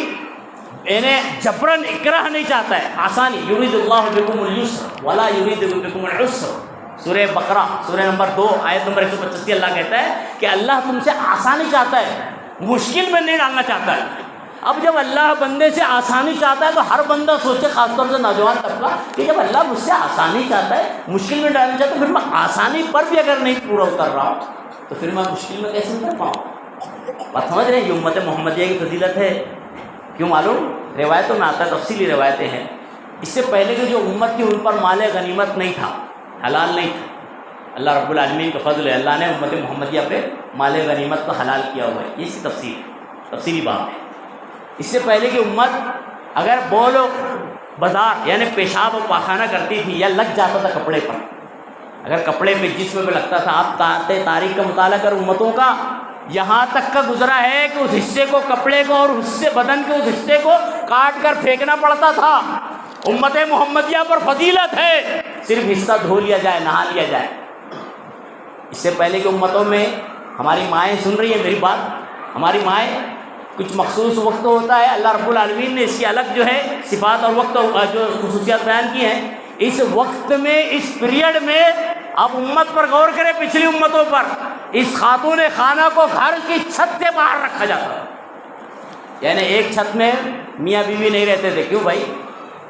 یعنی جبرن اکراہ نہیں چاہتا ہے، آسانی، یرید اللہ بکم اليسر ولا یرید بکم العسر، سورہ بقرہ سورہ نمبر 2 آیت نمبر 185 اللہ کہتا ہے کہ اللہ تم سے آسانی چاہتا ہے، مشکل میں نہیں ڈالنا چاہتا ہے۔ اب جب اللہ بندے سے آسانی چاہتا ہے تو ہر بندہ سوچے، خاص طور سے نوجوان طبقہ، کہ جب اللہ مجھ سے آسانی چاہتا ہے، مشکل میں ڈالنا چاہتا ہے، تو پھر میں آسانی پر بھی اگر نہیں پورا اتر رہا ہوں تو پھر میں مشکل میں کیسے اتر پاؤں؟ بات سمجھ رہے ہیں؟ یہ امت محمدیہ کی فضیلت ہے۔ کیوں معلوم؟ روایتوں میں آتا ہے، تفصیلی روایتیں ہیں۔ اس سے پہلے کی جو امت تھی ان پر مال غنیمت نہیں تھا، حلال نہیں تھا۔ اللہ رب العالمین کا فضل ہے، اللہ نے امت محمدیہ پہ مال غنیمت کو حلال کیا ہوا ہے۔ یہ اس کی تفصیلی بات ہے۔ اس سے پہلے کی امت اگر بول و بازار یعنی پیشاب و پاخانہ کرتی تھی یا لگ جاتا تھا کپڑے پر، اگر کپڑے پہ جسم پہ لگتا تھا، آپ تاریخ کا مطالعہ کر امتوں کا، یہاں تک کا گزرا ہے کہ اس حصے کو، کپڑے کو، اور حصے بدن کے اس حصے کو کاٹ کر پھینکنا پڑتا تھا۔ امت محمدیہ پر فضیلت ہے، صرف حصہ دھو لیا جائے، نہا لیا جائے۔ اس سے پہلے کی امتوں میں ہماری مائیں سن رہی ہیں میری بات، ہماری مائیں کچھ مخصوص وقت ہوتا ہے، اللہ رب العالمین نے اس کی الگ جو ہے صفات اور وقت جو خصوصیات بیان کی ہیں۔ اس وقت میں، اس پیریڈ میں آپ امت پر غور کریں، پچھلی امتوں پر اس خاتون خانہ کو گھر کی چھت سے باہر رکھا جاتا ہے، یعنی ایک چھت میں میاں بیوی نہیں رہتے تھے۔ کیوں بھائی؟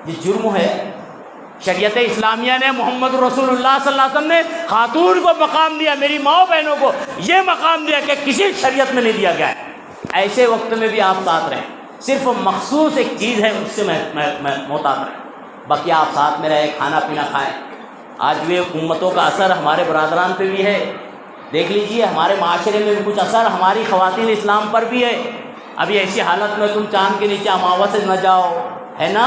یہ جرم ہے۔ شریعت اسلامیہ نے، محمد رسول اللہ صلی اللہ علیہ وسلم نے خاتون کو مقام دیا، میری ماؤں بہنوں کو یہ مقام دیا کہ کسی شریعت میں نہیں دیا گیا ہے۔ ایسے وقت میں بھی آپ ساتھ رہیں، صرف مخصوص ایک چیز ہے اس سے محتاط رہیں، باقی آپ ساتھ میں رہیں، کھانا پینا کھائیں۔ آج بھی امتوں کا اثر ہمارے برادران پہ بھی ہے، دیکھ لیجئے ہمارے معاشرے میں بھی کچھ اثر ہماری خواتین اسلام پر بھی ہے۔ ابھی ایسی حالت میں تم چاند کے نیچے اماوا سے نہ جاؤ، ہے نا؟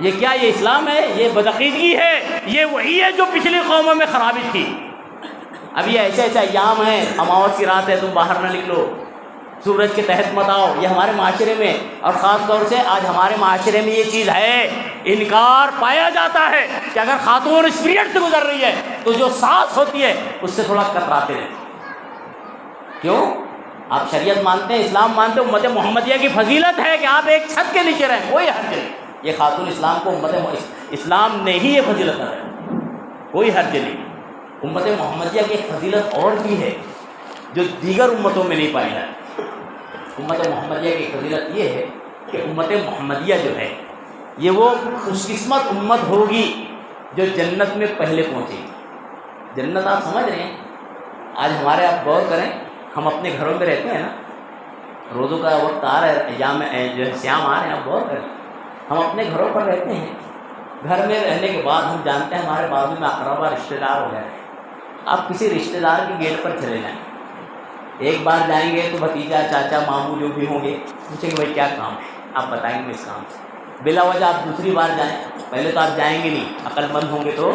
یہ کیا؟ یہ اسلام ہے؟ یہ بدعقیدگی ہے، یہ وہی ہے جو پچھلی قوموں میں خرابی تھی۔ ابھی ایسے ایام ہیں، اماوس کی رات ہے، تم باہر نہ نکلو، سورج کے تحت مت آؤ۔ یہ ہمارے معاشرے میں، اور خاص طور سے آج ہمارے معاشرے میں یہ چیز ہے، انکار پایا جاتا ہے کہ اگر خاتون اس پیریڈ سے گزر رہی ہے تو جو سانس ہوتی ہے اس سے تھوڑا کتراتے رہتے۔ کیوں؟ آپ شریعت مانتے ہیں، اسلام مانتے ہیں، امت محمدیہ کی فضیلت ہے کہ آپ ایک چھت کے نیچے رہیں، کوئی حرج نہیں۔ یہ خاتون اسلام کو امت اسلام نے ہی یہ فضیلت ہے، کوئی حرج نہیں۔ امت محمدیہ کی ایک فضیلت اور بھی ہے جو دیگر امتوں میں نہیں پائی جاتی۔ امت محمدیہ کی فضیلت یہ ہے کہ امت محمدیہ جو ہے یہ وہ خوش قسمت امت ہوگی جو جنت میں پہلے پہنچے گی۔ جنت آپ سمجھ رہے ہیں؟ آج ہمارے آپ غور کریں، ہم اپنے گھروں میں رہتے ہیں نا، روزوں کا وقت آ رہا ہے، ایام جو ہے سیام آ رہے ہیں، آپ غور کریں، ہم اپنے گھروں پر رہتے ہیں، گھر میں رہنے کے بعد ہم جانتے ہیں ہمارے بازو میں اقربا رشتہ دار ہو گئے ہیں۔ آپ کسی رشتہ دار کے گیٹ پر چلے جائیں، ایک بار جائیں گے تو بھتیجا، چاچا، ماموں جو بھی ہوں گے پوچھیں گے بھائی کیا کام ہے، آپ بتائیں گے اس کام سے۔ بلا وجہ آپ دوسری بار جائیں، پہلے تو آپ جائیں گے نہیں، عقل مند ہوں گے تو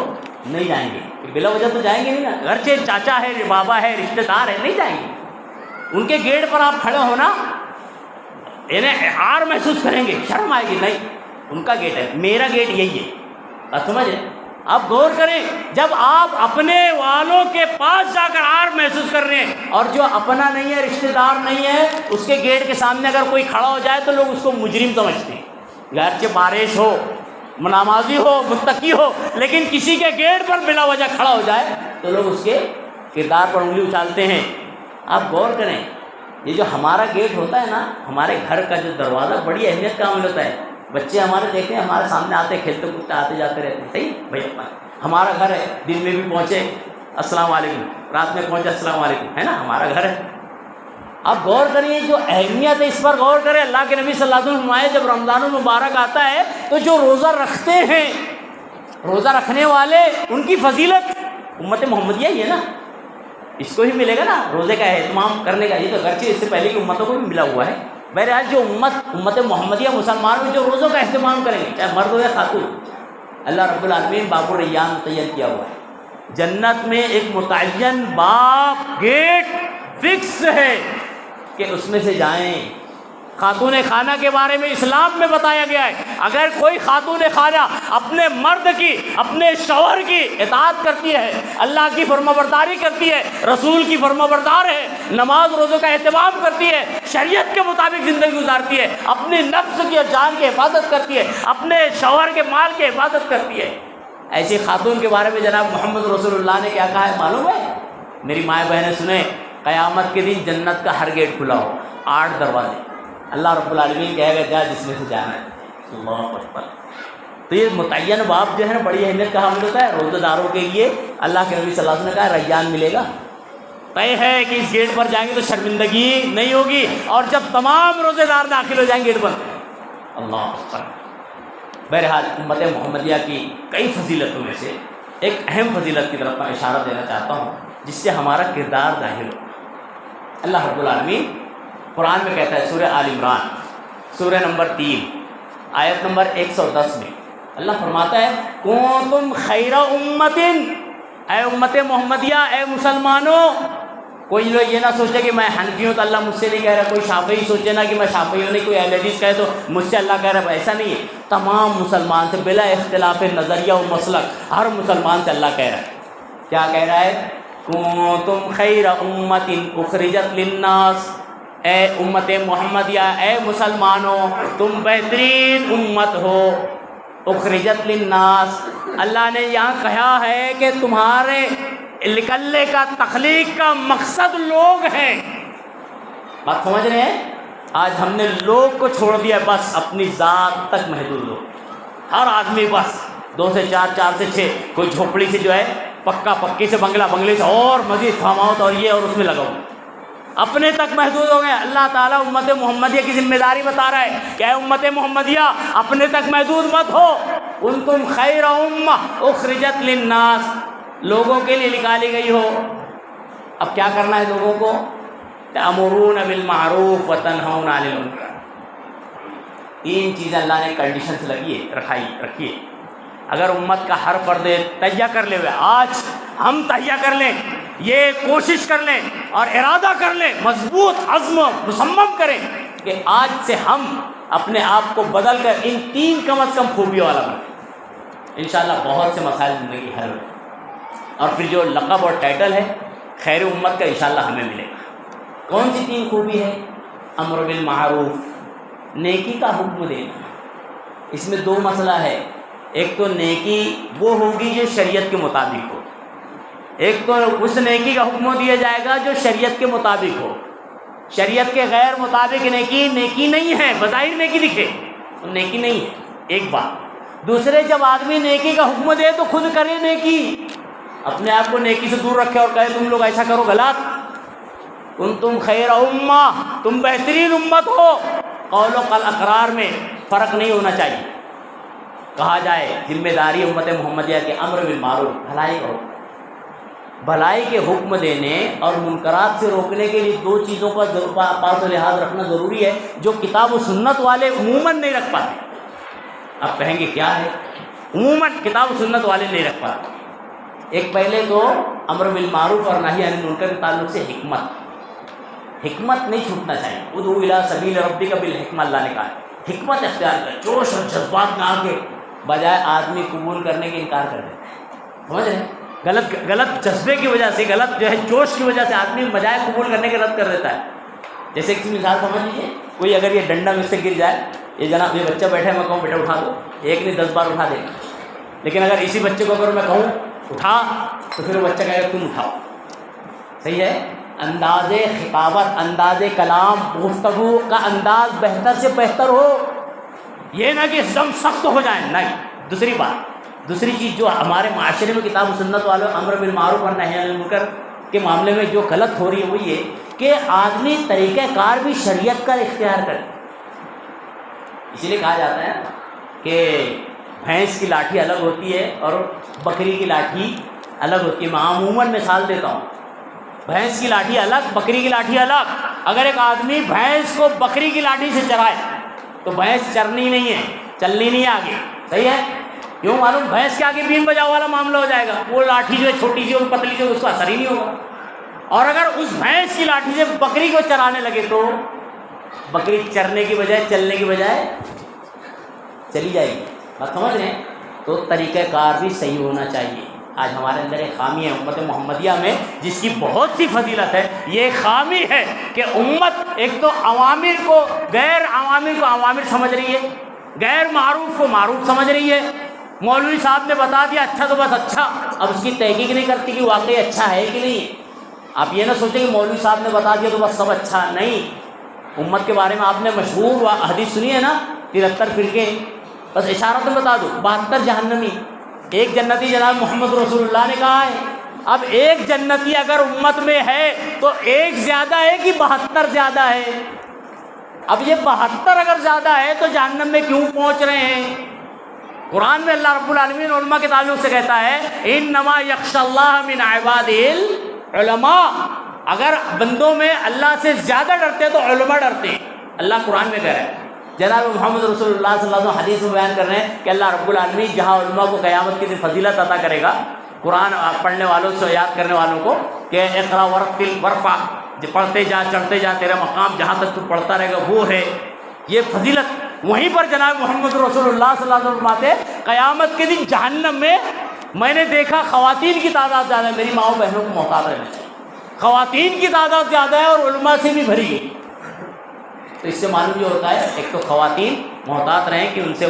نہیں جائیں گے، بلا وجہ تو جائیں گے نہیں نا، اگرچہ چاچا ہے، بابا ہے، رشتہ دار ہے، نہیں جائیں گے۔ ان کے گیٹ پر آپ کھڑے ہونا انہیں عار محسوس کریں گے، شرم آئے گی، نہیں، ان کا گیٹ ہے، میرا گیٹ یہی ہے۔ آپ سمجھیں؟ آپ غور کریں، جب آپ اپنے والوں کے پاس جا کر عار محسوس کر رہے ہیں، اور جو اپنا نہیں ہے، رشتہ دار نہیں ہے، اس کے گیٹ کے سامنے اگر کوئی کھڑا ہو جائے تو لوگ اس کو مجرم سمجھتے ہیں، گرچہ بارش ہو، نمازی ہو، متقی ہو، لیکن کسی کے گیٹ پر بلا وجہ کھڑا ہو جائے تو لوگ اس کے کردار پر انگلی اچھالتے ہیں۔ آپ غور کریں، یہ جو ہمارا گیٹ ہوتا ہے نا، ہمارے گھر کا جو دروازہ بڑی اہمیت کا عمل ہوتا ہے۔ بچے ہمارے دیکھتے ہیں، ہمارے سامنے آتے، کھیلتے کودتے آتے جاتے رہتے ہیں، صحیح بھائی، ہمارا گھر ہے، دن میں بھی پہنچے السلام علیکم، رات میں پہنچے السلام علیکم، ہے نا، ہمارا گھر ہے۔ آپ غور کریے، جو اہمیت ہے اس پر غور کریں۔ اللہ کے نبی صلی اللہ علیہ وسلم فرمائے جب رمضان المبارک آتا ہے تو جو روزہ رکھتے ہیں، روزہ رکھنے والے، ان کی فضیلت امت محمدیہ ہی ہے نا، اس کو ہی ملے گا نا روزے کا اہتمام کرنے کا۔ یہ تو اگرچہ اس سے پہلے کی امتوں کو بھی ملا ہوا ہے۔ بہرحال جو امت محمدیہ مسلمان میں جو روزوں کا اہتمام کریں گے، چاہے مرد ہو یا خاتون، اللہ رب العالمین باب الریان متعین کیا ہوا ہے۔ جنت میں ایک متعین باب، گیٹ فکس ہے کہ اس میں سے جائیں۔ خاتون خانہ کے بارے میں اسلام میں بتایا گیا ہے، اگر کوئی خاتون خانہ اپنے مرد کی، اپنے شوہر کی اطاعت کرتی ہے، اللہ کی فرمانبرداری کرتی ہے، رسول کی فرمانبردار ہے، نماز روزوں کا اہتمام کرتی ہے، شریعت کے مطابق زندگی گزارتی ہے، اپنی نفس کی اور جان کی حفاظت کرتی ہے، اپنے شوہر کے مال کی حفاظت کرتی ہے، ایسی خاتون کے بارے میں جناب محمد رسول اللہ نے کیا کہا ہے معلوم ہے؟ میری مائیں بہنیں سنیں، قیامت کے دن جنت کا ہر گیٹ کھلا ہو، 8 دروازے، اللہ رب العالمین کہے گا جا جس میں سے جانا ہے۔ اللہ اکبر۔ تو یہ متعین باب جو ہے نا بڑی اہمیت کا حامل ہوتا ہے روزہ داروں کے لیے۔ اللہ کے نبی صلی اللہ علیہ وسلم نے کہا ریان ملے گا، طے ہے کہ اس گیٹ پر جائیں گے تو شرمندگی نہیں ہوگی، اور جب تمام روزے دار داخل ہو جائیں گے گیٹ پر، اللہ اکبر۔ بہرحال امت محمدیہ کی کئی فضیلتوں میں سے ایک اہم فضیلت کی طرف میں اشارہ دینا چاہتا ہوں جس سے ہمارا کردار ظاہر ہو۔ اللہ رب العالمین قرآن میں کہتا ہے سورہ آل عمران سورہ نمبر 3 آیت نمبر 110 میں اللہ فرماتا ہے کنتم خیر امت، اے امت محمدیہ، اے مسلمانوں۔ کوئی لوگ یہ نہ سوچے کہ میں حنفی ہوں تو اللہ مجھ سے نہیں کہہ رہا، کوئی شافعی سوچے نا کہ میں شافعی ہوں، نہیں کوئی اہل حدیث کہے تو مجھ سے اللہ کہہ رہا ہے، ایسا نہیں ہے۔ تمام مسلمان سے بلا اختلاف نظریہ و مسلک ہر مسلمان سے اللہ کہہ رہا ہے، کیا کہہ رہا ہے؟ کنتم خیر امت اخرجت للناس، اے امت محمدیہ، اے مسلمانوں تم بہترین امت ہو، اخرجت للناس۔ اللہ نے یہاں کہا ہے کہ تمہارے نکلنے کا، تخلیق کا مقصد لوگ ہیں۔ بات سمجھ رہے ہیں؟ آج ہم نے لوگ کو چھوڑ دیا، بس اپنی ذات تک محدود ہو، ہر آدمی بس 2 سے 4، 4 سے 6، کوئی جھوپڑی سے جو ہے پکا، پکی سے بنگلہ، بنگلے سے اور مزید فارم ہاؤس اور یہ اور اس میں لگاؤ، اپنے تک محدود ہو گئے۔ اللہ تعالیٰ امت محمدیہ کی ذمہ داری بتا رہا ہے کہ اے امت محمدیہ اپنے تک محدود مت ہو، کنتم خیر امہ اخرجت للناس، لوگوں کے لیے نکالی گئی ہو۔ اب کیا کرنا ہے لوگوں کو؟ تأمرون بالمعروف وتنہون عن المنکر۔ 3 چیزیں اللہ نے کنڈیشنز رکھی ہے۔ اگر امت کا ہر فرد تہیہ کر لے ہوئے، آج ہم تہیہ کر لیں، یہ کوشش کر لیں اور ارادہ کر لیں، مضبوط عزم مصمم کریں کہ آج سے ہم اپنے آپ کو بدل کر ان 3 کم از کم خوبیوں والا بنیں، انشاءاللہ بہت سے مسائل زندگی حل ہو، اور پھر جو لقب اور ٹائٹل ہے خیر امت کا انشاءاللہ ہمیں ملے گا۔ کون سی 3 خوبی ہے؟ امر بالمعروف، نیکی کا حکم دینا۔ اس میں 2 مسئلہ ہے، ایک تو نیکی وہ ہوگی جو شریعت کے مطابق ہو، ایک تو اس نیکی کا حکم دیا جائے گا جو شریعت کے مطابق ہو۔ شریعت کے غیر مطابق نیکی نیکی نہیں ہے، بظاہر نیکی دکھے تو نیکی نہیں ہے، ایک بات۔ دوسرے، جب آدمی نیکی کا حکم دے تو خود کرے نیکی، اپنے آپ کو نیکی سے دور رکھے اور کہے تم لوگ ایسا کرو، غلط۔ کنتم خیر امہ، تم بہترین امت ہو۔ قول و اقرار میں فرق نہیں ہونا چاہیے۔ کہا جائے ذمہ داری امت محمدیہ کے امر بالمعروف، بھلائی کا حکم، بھلائی کے حکم دینے اور منکرات سے روکنے کے لیے 2 چیزوں کا پاس و لحاظ رکھنا ضروری ہے جو کتاب و سنت والے عموماً نہیں رکھ پاتے۔ آپ کہیں گے کیا ہے؟ عموماً کتاب و سنت والے نہیں رکھ پاتے۔ ایک پہلے تو امر بالمعروف اور نہی عن المنکر کے تعلق سے حکمت نہیں چھوٹنا چاہیے۔ ادعو الی سبیل ربک بالحکمہ، اللہ نے کہا ہے حکمت اختیار کر، جوش اور جذبات میں آ کے بجائے آدمی قبول کرنے کے انکار کر دیتا ہے، سمجھ رہے ہیں؟ غلط جذبے کی وجہ سے، غلط جو ہے جوش کی وجہ سے آدمی بجائے قبول کرنے کے رد کر دیتا ہے۔ جیسے کسی مثال سمجھ لیجیے، کوئی اگر یہ ڈنڈا مجھ سے گر جائے، یہ جناب یہ بچہ بیٹھا ہے، میں کہوں بیٹا اٹھا دو، ایک نہیں 10 بار اٹھا دے گا، لیکن اگر اسی بچے کو اگر میں کہوں اٹھا تو پھر وہ بچہ کہے گا تم اٹھاؤ، صحیح ہے؟ انداز خطابت، انداز کلام، گفتگو کا انداز بہتر سے بہتر ہو، یہ نہ کہ دم سخت ہو جائیں، نہیں۔ دوسری چیز جو ہمارے معاشرے میں کتاب و سنت والوں امر بالمعروف اور نہی عن المنکر کے معاملے میں جو غلط ہو رہی ہے وہ یہ کہ آدمی طریقہ کار بھی شریعت کا اختیار کرے۔ اسی لیے کہا جاتا ہے کہ بھینس کی لاٹھی الگ ہوتی ہے اور بکری کی لاٹھی الگ ہوتی ہے۔ میں عموماً مثال دیتا ہوں، بھینس کی لاٹھی الگ، بکری کی لاٹھی الگ۔ اگر ایک آدمی بھینس کو بکری کی لاٹھی سے چرائے تو بھینس چرنی نہیں ہے، چلنی نہیں ہے آگے، صحیح ہے؟ کیوں معلوم؟ بھینس کے آگے بین بجاؤ والا معاملہ ہو جائے گا، وہ لاٹھی جو ہے چھوٹی سی اور پتلی سی اس کا اثر ہی نہیں ہوگا۔ اور اگر اس بھینس کی لاٹھی سے بکری کو چرانے لگے تو بکری چرنے کی بجائے، چلنے کی بجائے چلی جائے گی۔ بات سمجھ رہے ہیں؟ تو طریقہ کار بھی صحیح ہونا چاہیے۔ آج ہمارے اندر ایک خامی ہے امت محمدیہ میں جس کی بہت سی فضیلت ہے، یہ خامی ہے کہ امت ایک تو عوامر کو غیر عوامر کو عوامر سمجھ رہی ہے، غیر معروف کو معروف سمجھ رہی ہے، مولوی صاحب نے بتا دیا اچھا تو بس اچھا، اب اس کی تحقیق نہیں کرتی کہ واقعی اچھا ہے کہ نہیں ہے۔ آپ یہ نہ سوچیں کہ مولوی صاحب نے بتا دیا تو بس سب اچھا، نہیں۔ امت کے بارے میں آپ نے مشہور حدیث سنی ہے نا، 73 فرقے، بس اشارت میں بتا دو، 72 جہنمی، ایک جنتی جناب محمد رسول اللہ نے کہا ہے۔ اب ایک جنتی اگر امت میں ہے تو ایک زیادہ ہے کہ 72 زیادہ ہے؟ اب یہ 72 اگر زیادہ ہے تو جہنم میں کیوں پہنچ رہے ہیں؟ قرآن میں اللہ رب العالمین علماء کے تعلق سے کہتا ہے انما یخشی اللہ من عبادہ العلماء، اگر بندوں میں اللہ سے زیادہ ڈرتے ہیں تو علماء ڈرتے ہیں، اللہ قرآن میں کہہ رہا ہے۔ جناب محمد رسول اللہ صلی اللہ علیہ وسلم حدیث میں بیان کر رہے ہیں کہ اللہ رب العالمین جہاں علماء کو قیامت کے دن فضیلت عطا کرے گا، قرآن پڑھنے والوں سے یاد کرنے والوں کو، کہ اقرا ورتل ورفع، پڑھتے جا چڑھتے جا، تیرا مقام جہاں تک تو پڑھتا رہے گا وہ ہے یہ فضیلت۔ وہیں پر جناب محمد رسول اللہ صلی اللہ علیہ وسلم فرماتے قیامت کے دن جہنم میں نے دیکھا خواتین کی تعداد زیادہ ہے، میری ماؤں بہنوں کو محتاط رہنا چاہیے، خواتین کی تعداد زیادہ ہے اور علماء سے بھی بھری گئی۔ تو اس سے معلوم یہ ہوتا ہے ایک تو خواتین محتاط رہیں کہ ان سے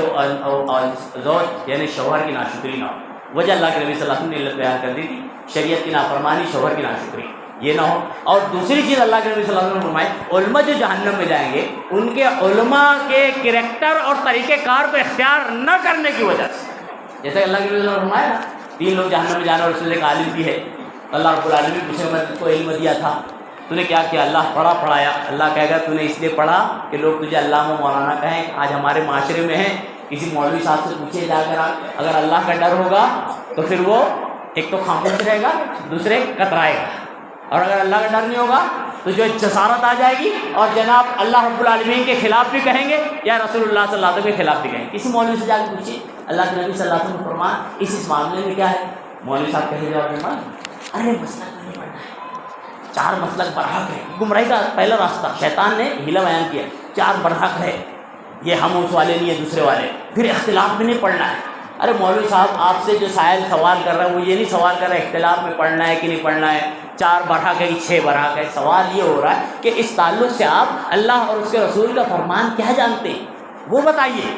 زوج یعنی شوہر کی ناشکری نہ ہو، وجہ اللہ کے نبی صلی اللہ علیہ وسلم نے علت بیان کر دی تھی، شریعت کی نافرمانی، شوہر کی ناشکری یہ نہ ہو۔ اور دوسری چیز اللہ کے نبی صلی اللہ علیہ وسلم نے فرمائی علماء جو جہنم میں جائیں گے ان کے علماء کے کریکٹر اور طریقہ کار کو اختیار نہ کرنے کی وجہ سے، جیسے اللہ کے نبی صلی اللہ علیہ وسلم نے فرمایا نا 3 لوگ جہنم میں جانا اور اس میں ایک عالم بھی ہے، اللہ رب العالمین پوچھے میں تجھ کو علم دیا تھا تو نے کیا کیا؟ اللہ پڑھایا، اللہ کہے گا تو نے اس لیے پڑھا کہ لوگ تجھے علامہ مولانا کہیں۔ آج ہمارے معاشرے میں ہے، کسی مولوی صاحب سے پوچھے جا کر اگر اللہ کا ڈر ہوگا تو پھر وہ ایک تو خاموش رہے گا، دوسرے کترائے گا، اور اگر اللہ کا ڈر نہیں ہوگا تو جو جسارت آ جائے گی اور جناب اللہ رب العالمین کے خلاف بھی کہیں گے یا رسول اللہ صلی اللہ علیہ وسلم کے خلاف بھی کہیں گے۔ کسی مولوی سے جا کے پوچھیے اللہ کے نبی صلی اللہ علیہ وسلم فرمایا اس معاملے میں کیا ہے؟ مولوی صاحب کہے جواب میں ارے مسلک نہیں پڑھنا ہے، 4 مسلک برحق ہے۔ گمراہی کا پہلا راستہ شیطان نے ہیلا بیان کیا، 4 برحق ہے، یہ ہم اس والے نہیں ہے دوسرے والے، پھر اختلاف میں نہیں پڑھنا ہے۔ ارے مولوی صاحب آپ سے جو سائل سوال کر رہا ہے وہ یہ نہیں سوال کر رہا ہے اختلاف میں پڑھنا ہے کہ نہیں پڑھنا ہے، 4 برحق ہے کہ 6 برحق ہے، سوال یہ ہو رہا ہے کہ اس تعلق سے آپ اللہ اور اس کے رسول کا فرمان کیا جانتے ہیں وہ بتائیے۔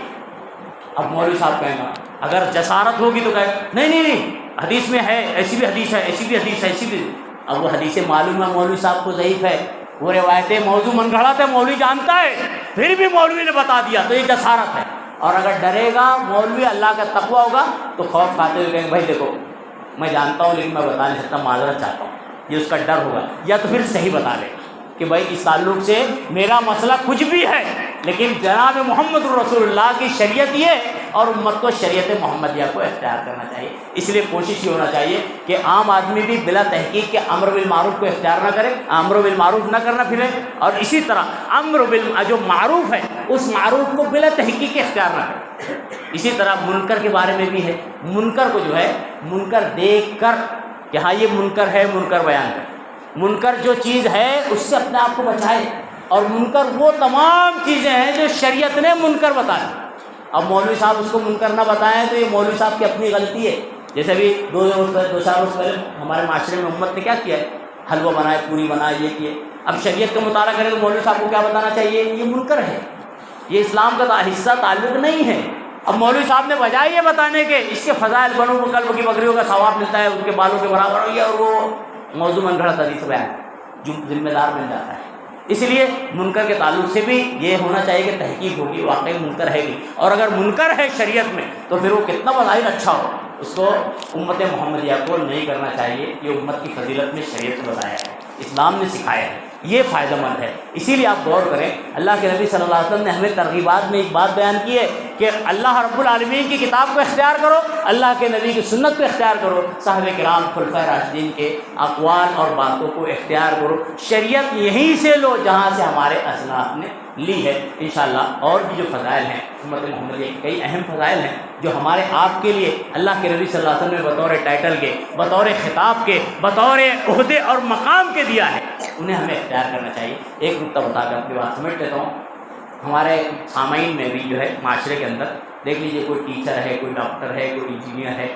اب مولوی صاحب کہیں گا اگر جسارت ہوگی تو کہے نہیں حدیث میں ہے، ایسی بھی حدیث ہے، ایسی بھی حدیث ہے، ایسی بھی۔ اب وہ حدیث معلوم ہے مولوی صاحب کو ضعیف ہے، وہ روایتیں موضوع من گھڑا تھا، مولوی جانتا ہے، پھر بھی مولوی نے بتا دیا تو یہ جسارت ہے۔ اور اگر ڈرے گا مولوی، اللہ کا تقویٰ ہوگا تو خوف کھاتے ہوئے کہیں بھائی دیکھو میں جانتا ہوں لیکن میں بتا نہیں سکتا، معذرت چاہتا ہوں، یہ اس کا ڈر ہوگا، یا تو پھر صحیح بتا لے گا کہ بھائی اس تعلق سے میرا مسئلہ کچھ بھی ہے لیکن جناب محمد رسول اللہ کی شریعت یہ اور امت کو شریعت محمدیہ کو اختیار کرنا چاہیے۔ اس لیے کوشش یہ ہونا چاہیے کہ عام آدمی بھی بلا تحقیق کے امر بالمعروف کو اختیار نہ کرے، امر بالمعروف نہ کرنا پھرے، اور اسی طرح جو معروف ہے اس معروف کو بلا تحقیق کے اختیار نہ کرے۔ اسی طرح منکر کے بارے میں بھی ہے، منکر کو جو ہے منکر دیکھ کر کہ ہاں یہ منکر ہے، منکر بیان کرے، منکر جو چیز ہے اس سے اپنے آپ کو بچائے، اور منکر وہ تمام چیزیں ہیں جو شریعت نے منکر بتائے۔ اب مولوی صاحب اس کو منکر نہ بتائیں تو یہ مولوی صاحب کی اپنی غلطی ہے۔ جیسے ابھی 2-4 روز پہلے ہمارے معاشرے میں امت نے کیا کیا ہے، حلوہ بنائے، پوری بنائے، یہ کیے۔ اب شریعت کا مطالعہ کریں تو مولوی صاحب کو کیا بتانا چاہیے؟ یہ منکر ہے، یہ اسلام کا حصہ تعلق نہیں ہے۔ اب مولوی صاحب نے بجائے یہ بتانے کے اس کے فضائل بنو قلب کی بکریوں کا ثواب ملتا ہے، ان کے بالوں کے برابر ہو گیا، اور وہ موضوع من گھڑت حدیث بیان جو ذمہ دار بن جاتا ہے۔ اس لیے منکر کے تعلق سے بھی یہ ہونا چاہیے کہ تحقیق ہوگی واقعی منکر ہے کہ، اور اگر منکر ہے شریعت میں تو پھر وہ کتنا بظاہر اچھا ہو، اس کو امت محمدیہ کو نہیں کرنا چاہیے۔ یہ امت کی فضیلت میں شریعت نے بتایا ہے، اسلام نے سکھایا ہے، یہ فائدہ مند ہے۔ اسی لیے آپ غور کریں، اللہ کے نبی صلی اللہ علیہ وسلم نے ہمیں ترغیبات میں ایک بات بیان کی ہے کہ اللہ رب العالمین کی کتاب کو اختیار کرو، اللہ کے نبی کی سنت کو اختیار کرو، صحابہ کرام خلفائے راشدین کے اقوال اور باتوں کو اختیار کرو۔ شریعت یہیں سے لو جہاں سے ہمارے اسلاف نے لی ہے انشاءاللہ۔ اور بھی جو فضائل ہیں امت محمدیہ کے کئی اہم فضائل ہیں جو ہمارے آپ کے لیے اللہ کے نبی صلی اللہ علیہ وسلم نے بطور ٹائٹل کے، بطور خطاب کے، بطور عہدے اور مقام کے دیا ہے، انہیں ہمیں اختیار کرنا چاہیے۔ ایک نقطہ بتا کے اپنی بات سمیٹ لیتا ہوں۔ ہمارے سامعین میں بھی جو ہے معاشرے کے اندر دیکھ لیجئے کوئی ٹیچر ہے، کوئی ڈاکٹر ہے، کوئی انجینئر ہے،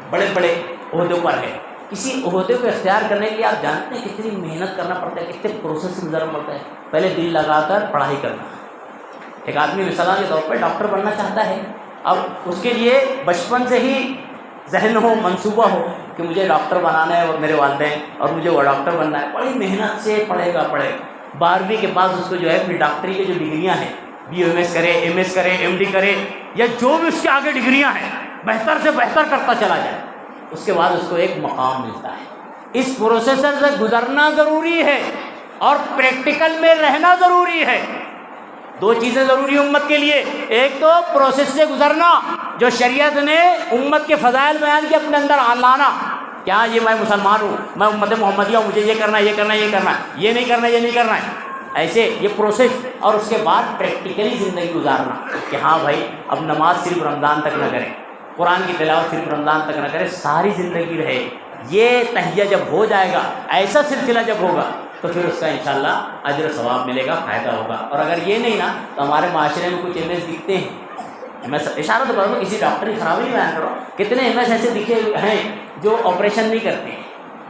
بڑے بڑے عہدوں پر ہے۔ کسی عہدے کو اختیار کرنے کے لیے آپ جانتے ہیں کتنی محنت کرنا پڑتا ہے، کتنے پروسیس سے گزرنا پڑتا ہے۔ پہلے دل لگا کر پڑھائی کرنا۔ ایک آدمی مثال کے طور پر ڈاکٹر بننا چاہتا ہے اب اس کے لیے بچپن سے ہی ذہن ہو، منصوبہ ہو کہ مجھے ڈاکٹر بنانا ہے اور میرے والدین، اور مجھے وہ ڈاکٹر بننا ہے، بڑی محنت سے پڑھے گا 12ویں کے بعد اس کو جو ہے پھر ڈاکٹری کے جو ڈگریاں ہیں، BOMS کرے، MS کرے، MD کرے، یا جو بھی اس کے آگے ڈگریاں ہیں، بہتر سے بہتر کرتا چلا جائے، اس کے بعد اس کو ایک مقام ملتا ہے۔ اس پروسیسر سے گزرنا ضروری ہے اور پریکٹیکل میں رہنا ضروری ہے۔ 2 چیزیں ضروری ہیں امت کے لیے، ایک تو پروسیس سے گزرنا، جو شریعت نے امت کے فضائل بیان کے اپنے اندر لانا، کیا یہ میں مسلمان ہوں، میں امت محمدیہ ہوں، مجھے یہ کرنا ہے، یہ کرنا ہے، یہ کرنا ہے، یہ نہیں کرنا ہے، یہ نہیں کرنا ہے، ایسے یہ پروسیس۔ اور اس کے بعد پریکٹیکلی زندگی گزارنا کہ ہاں بھائی اب نماز صرف رمضان تک نہ کریں، قرآن کی تلاوت صرف رمضان تک نہ کریں، ساری زندگی رہے۔ یہ تہیہ جب ہو جائے گا، ایسا سلسلہ جب ہوگا تو پھر اس کا انشاءاللہ اجر و ثواب ملے گا، فائدہ ہوگا۔ اور اگر یہ نہیں نا تو ہمارے معاشرے میں کچھ MS دکھتے ہیں، MS اشارہ تو کرو، کسی ڈاکٹر کی خرابی نہیں بیان کرو، کتنے MS ایسے دکھے ہیں جو آپریشن نہیں کرتے ہیں،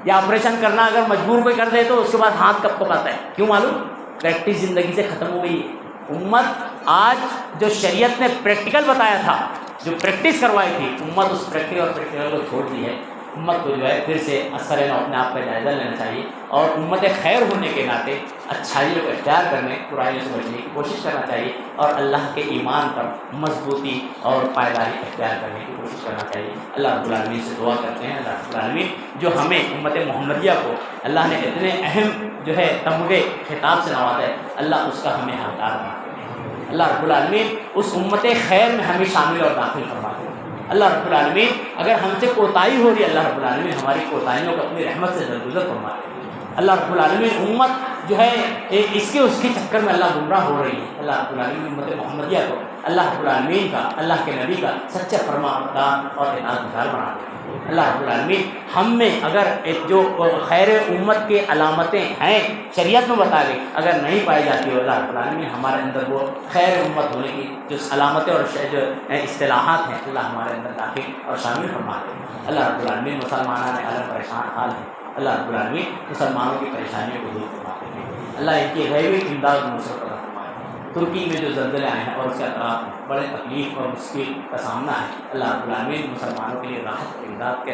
یا آپریشن کرنا اگر مجبور کوئی کر دے تو اس کے بعد ہاتھ کب تک آتا ہے، کیوں معلوم؟ پریکٹس زندگی سے ختم ہو گئی ہے۔ امت آج جو شریعت نے پریکٹیکل بتایا تھا، جو پریکٹس کروائی تھی، امت اس پریکٹیکل اور پریکٹیکل کو چھوڑ دی ہے۔ امت کو جو ہے پھر سے اثر ہے اپنے آپ کا جائزہ لینا چاہیے، اور امت خیر ہونے کے ناطے اچھائیوں کو اختیار کرنے، برائیوں سے بچنے کی کوشش کرنا چاہیے، اور اللہ کے ایمان پر مضبوطی اور پائیداری اختیار کرنے کی کوشش کرنا چاہیے۔ اللہ رب العالمین سے دعا کرتے ہیں، اللہ رب العالمین جو ہمیں امت محمدیہ کو اللہ نے اتنے اہم جو ہے تمغے خطاب سے نوازا ہے، اللہ اس کا ہمیں حقدار بنا دے۔ اللہ رب العالمین اس امت خیر میں ہمیں شامل اور داخل فرما دے۔ اللہ رب العالمین اگر ہم سے کوتاہی ہو رہی ہے، اللہ رب العالمین ہماری کوتاہیوں کو اپنی رحمت سے درگزر فرما دے۔ اللہ رب العالمین امت جو ہے اس کے چکر میں اللہ گمراہ ہو رہی ہے، اللہ رب العالمین امت محمدیہ کو اللہ رب العالمین کا، اللہ کے نبی کا سچا فرمانبردار اور اطاعت گزار بنا دے۔ اللہ رب العالمین ہم میں اگر ایک جو خیر امت کے علامتیں ہیں شریعت میں بتا گئی، اگر نہیں پائی جاتی ہو، اللہ رب العالمین ہمارے اندر وہ خیر امت ہونے کی جو علامتیں اور جو اصطلاحات ہیں، اللہ ہمارے اندر داخل اور شامل فرما دے۔ اللہ رب العالمین مسلمانوں میں عالم پریشان حال ہے، اللہ رب العالمین مسلمانوں کی پریشانیوں کو دور فرما دے۔ اللہ ان کی غیبی امداد و نصرت عطا فرمائے۔ ترکی میں جو زلزلے آئے ہیں اور اس کے اثرات بڑے تکلیف اور مشکل کا سامنا ہے، اللہ رب العالمین مسلمانوں کے لیے راحت امداد کے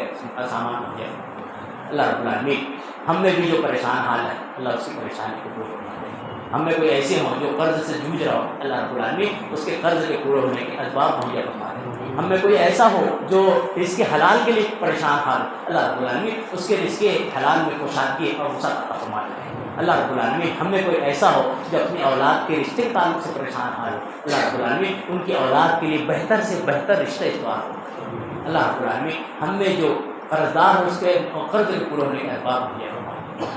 سامان مہیا فرمائے۔ اللہ رب العالمین ہم میں بھی جو پریشان حال ہے، اللہ اس کی پریشانی کو دور فرما دے۔ ہم میں کوئی ایسے ہوں جو قرض سے جوجھ رہا ہو، اللہ رب العالمین اس کے قرض کے پورے ہونے کے اسباب مہیا فرما دے۔ ہم میں کوئی ایسا ہو جو رزق حلال کے لیے پریشان حال، اللہ رب العالمین اس کے رزق حلال میں کشادگی اور وسعت عطا فرما دے۔ اللہ رب العالمین ہم میں کوئی ایسا ہو جو اپنی اولاد کے رشتے کے تعلق سے پریشان حال ہو، اللہ رب العالمین ان کی اولاد کے لیے بہتر سے بہتر رشتہ استوار ہو۔ اللہ رب العالمین ہم میں جو قرضدار ہو اس کے قرض کے پورے ہونے کے اسباب مہیا فرما۔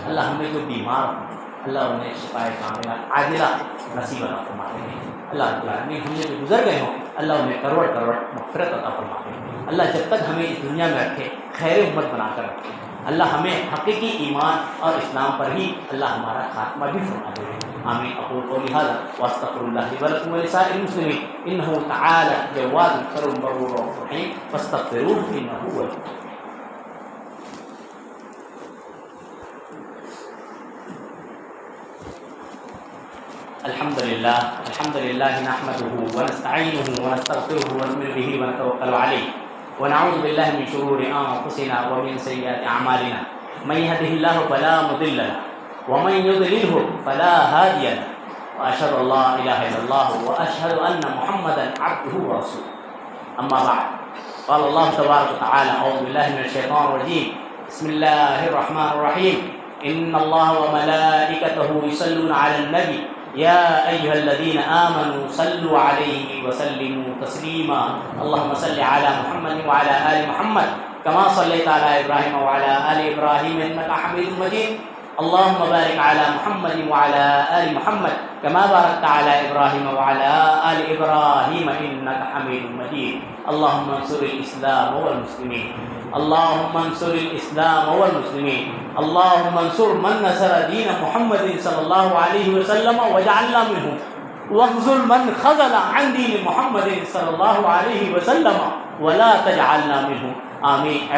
اللہ ہم میں جو بیمار ہو، اللہ انہیں شفائے کاملہ عاجلہ نصیب عطا فرما دے۔ اللہ رب العالمین ہم نے جو گزر گئے ہوں، اللہ انہیں کروڑ کروڑ مغفرت عطا فرما دے۔ اللہ جب تک ہمیں اس دنیا میں رکھے، خیر امت بنا کر رکھے، اللہ ہمیں حقیقی ایمان اور اسلام پر ہی اللہ ہمارا خاتمہ بھی فرما دے۔ آمین۔ اقول قولی ھذا واستغفر اللہ لی ولکم ولسائر المسلمین انہ تعالی جواد کریم بر رؤوف رحیم فاستغفروہ انہ هو الغفور۔ الحمد للہ نحمده ونستعینه ونستغفره ونؤمن به ونتوکل علیہ ونعوذ باللہ من شرور انفسنا ومن سیئات اعمالنا من يهده الله فلا مضل له ومن يضلله فلا هادي له واشهد ان لا اله الا الله واشهد ان محمدا عبده ورسوله اما بعد قال الله تبارك وتعالى اعوذ بالله من الشيطان الرجيم بسم الله الرحمن الرحيم ان الله وملائكته يصلون على النبي يا أيها الذين آمنوا صلوا عليه وسلموا تسليما اللهم صل على محمد وعلى آل محمد كما صليت على إبراهيم وعلى آل إبراهيم إنك حميد مجيد اللهم بارك على محمد وعلى آل محمد كما باركت على إبراهيم وعلى آل إبراهيم إنك حميد مجيد اللهم انصر الإسلام والمسلمين اللهم انصر الإسلام والمسلمين اللهم انصر من نصر دين محمد صلى الله عليه وسلم واجعلنا منهم واخذل من خذل عن دين محمد صلى الله عليه وسلم ولا تجعلنا منهم آمين۔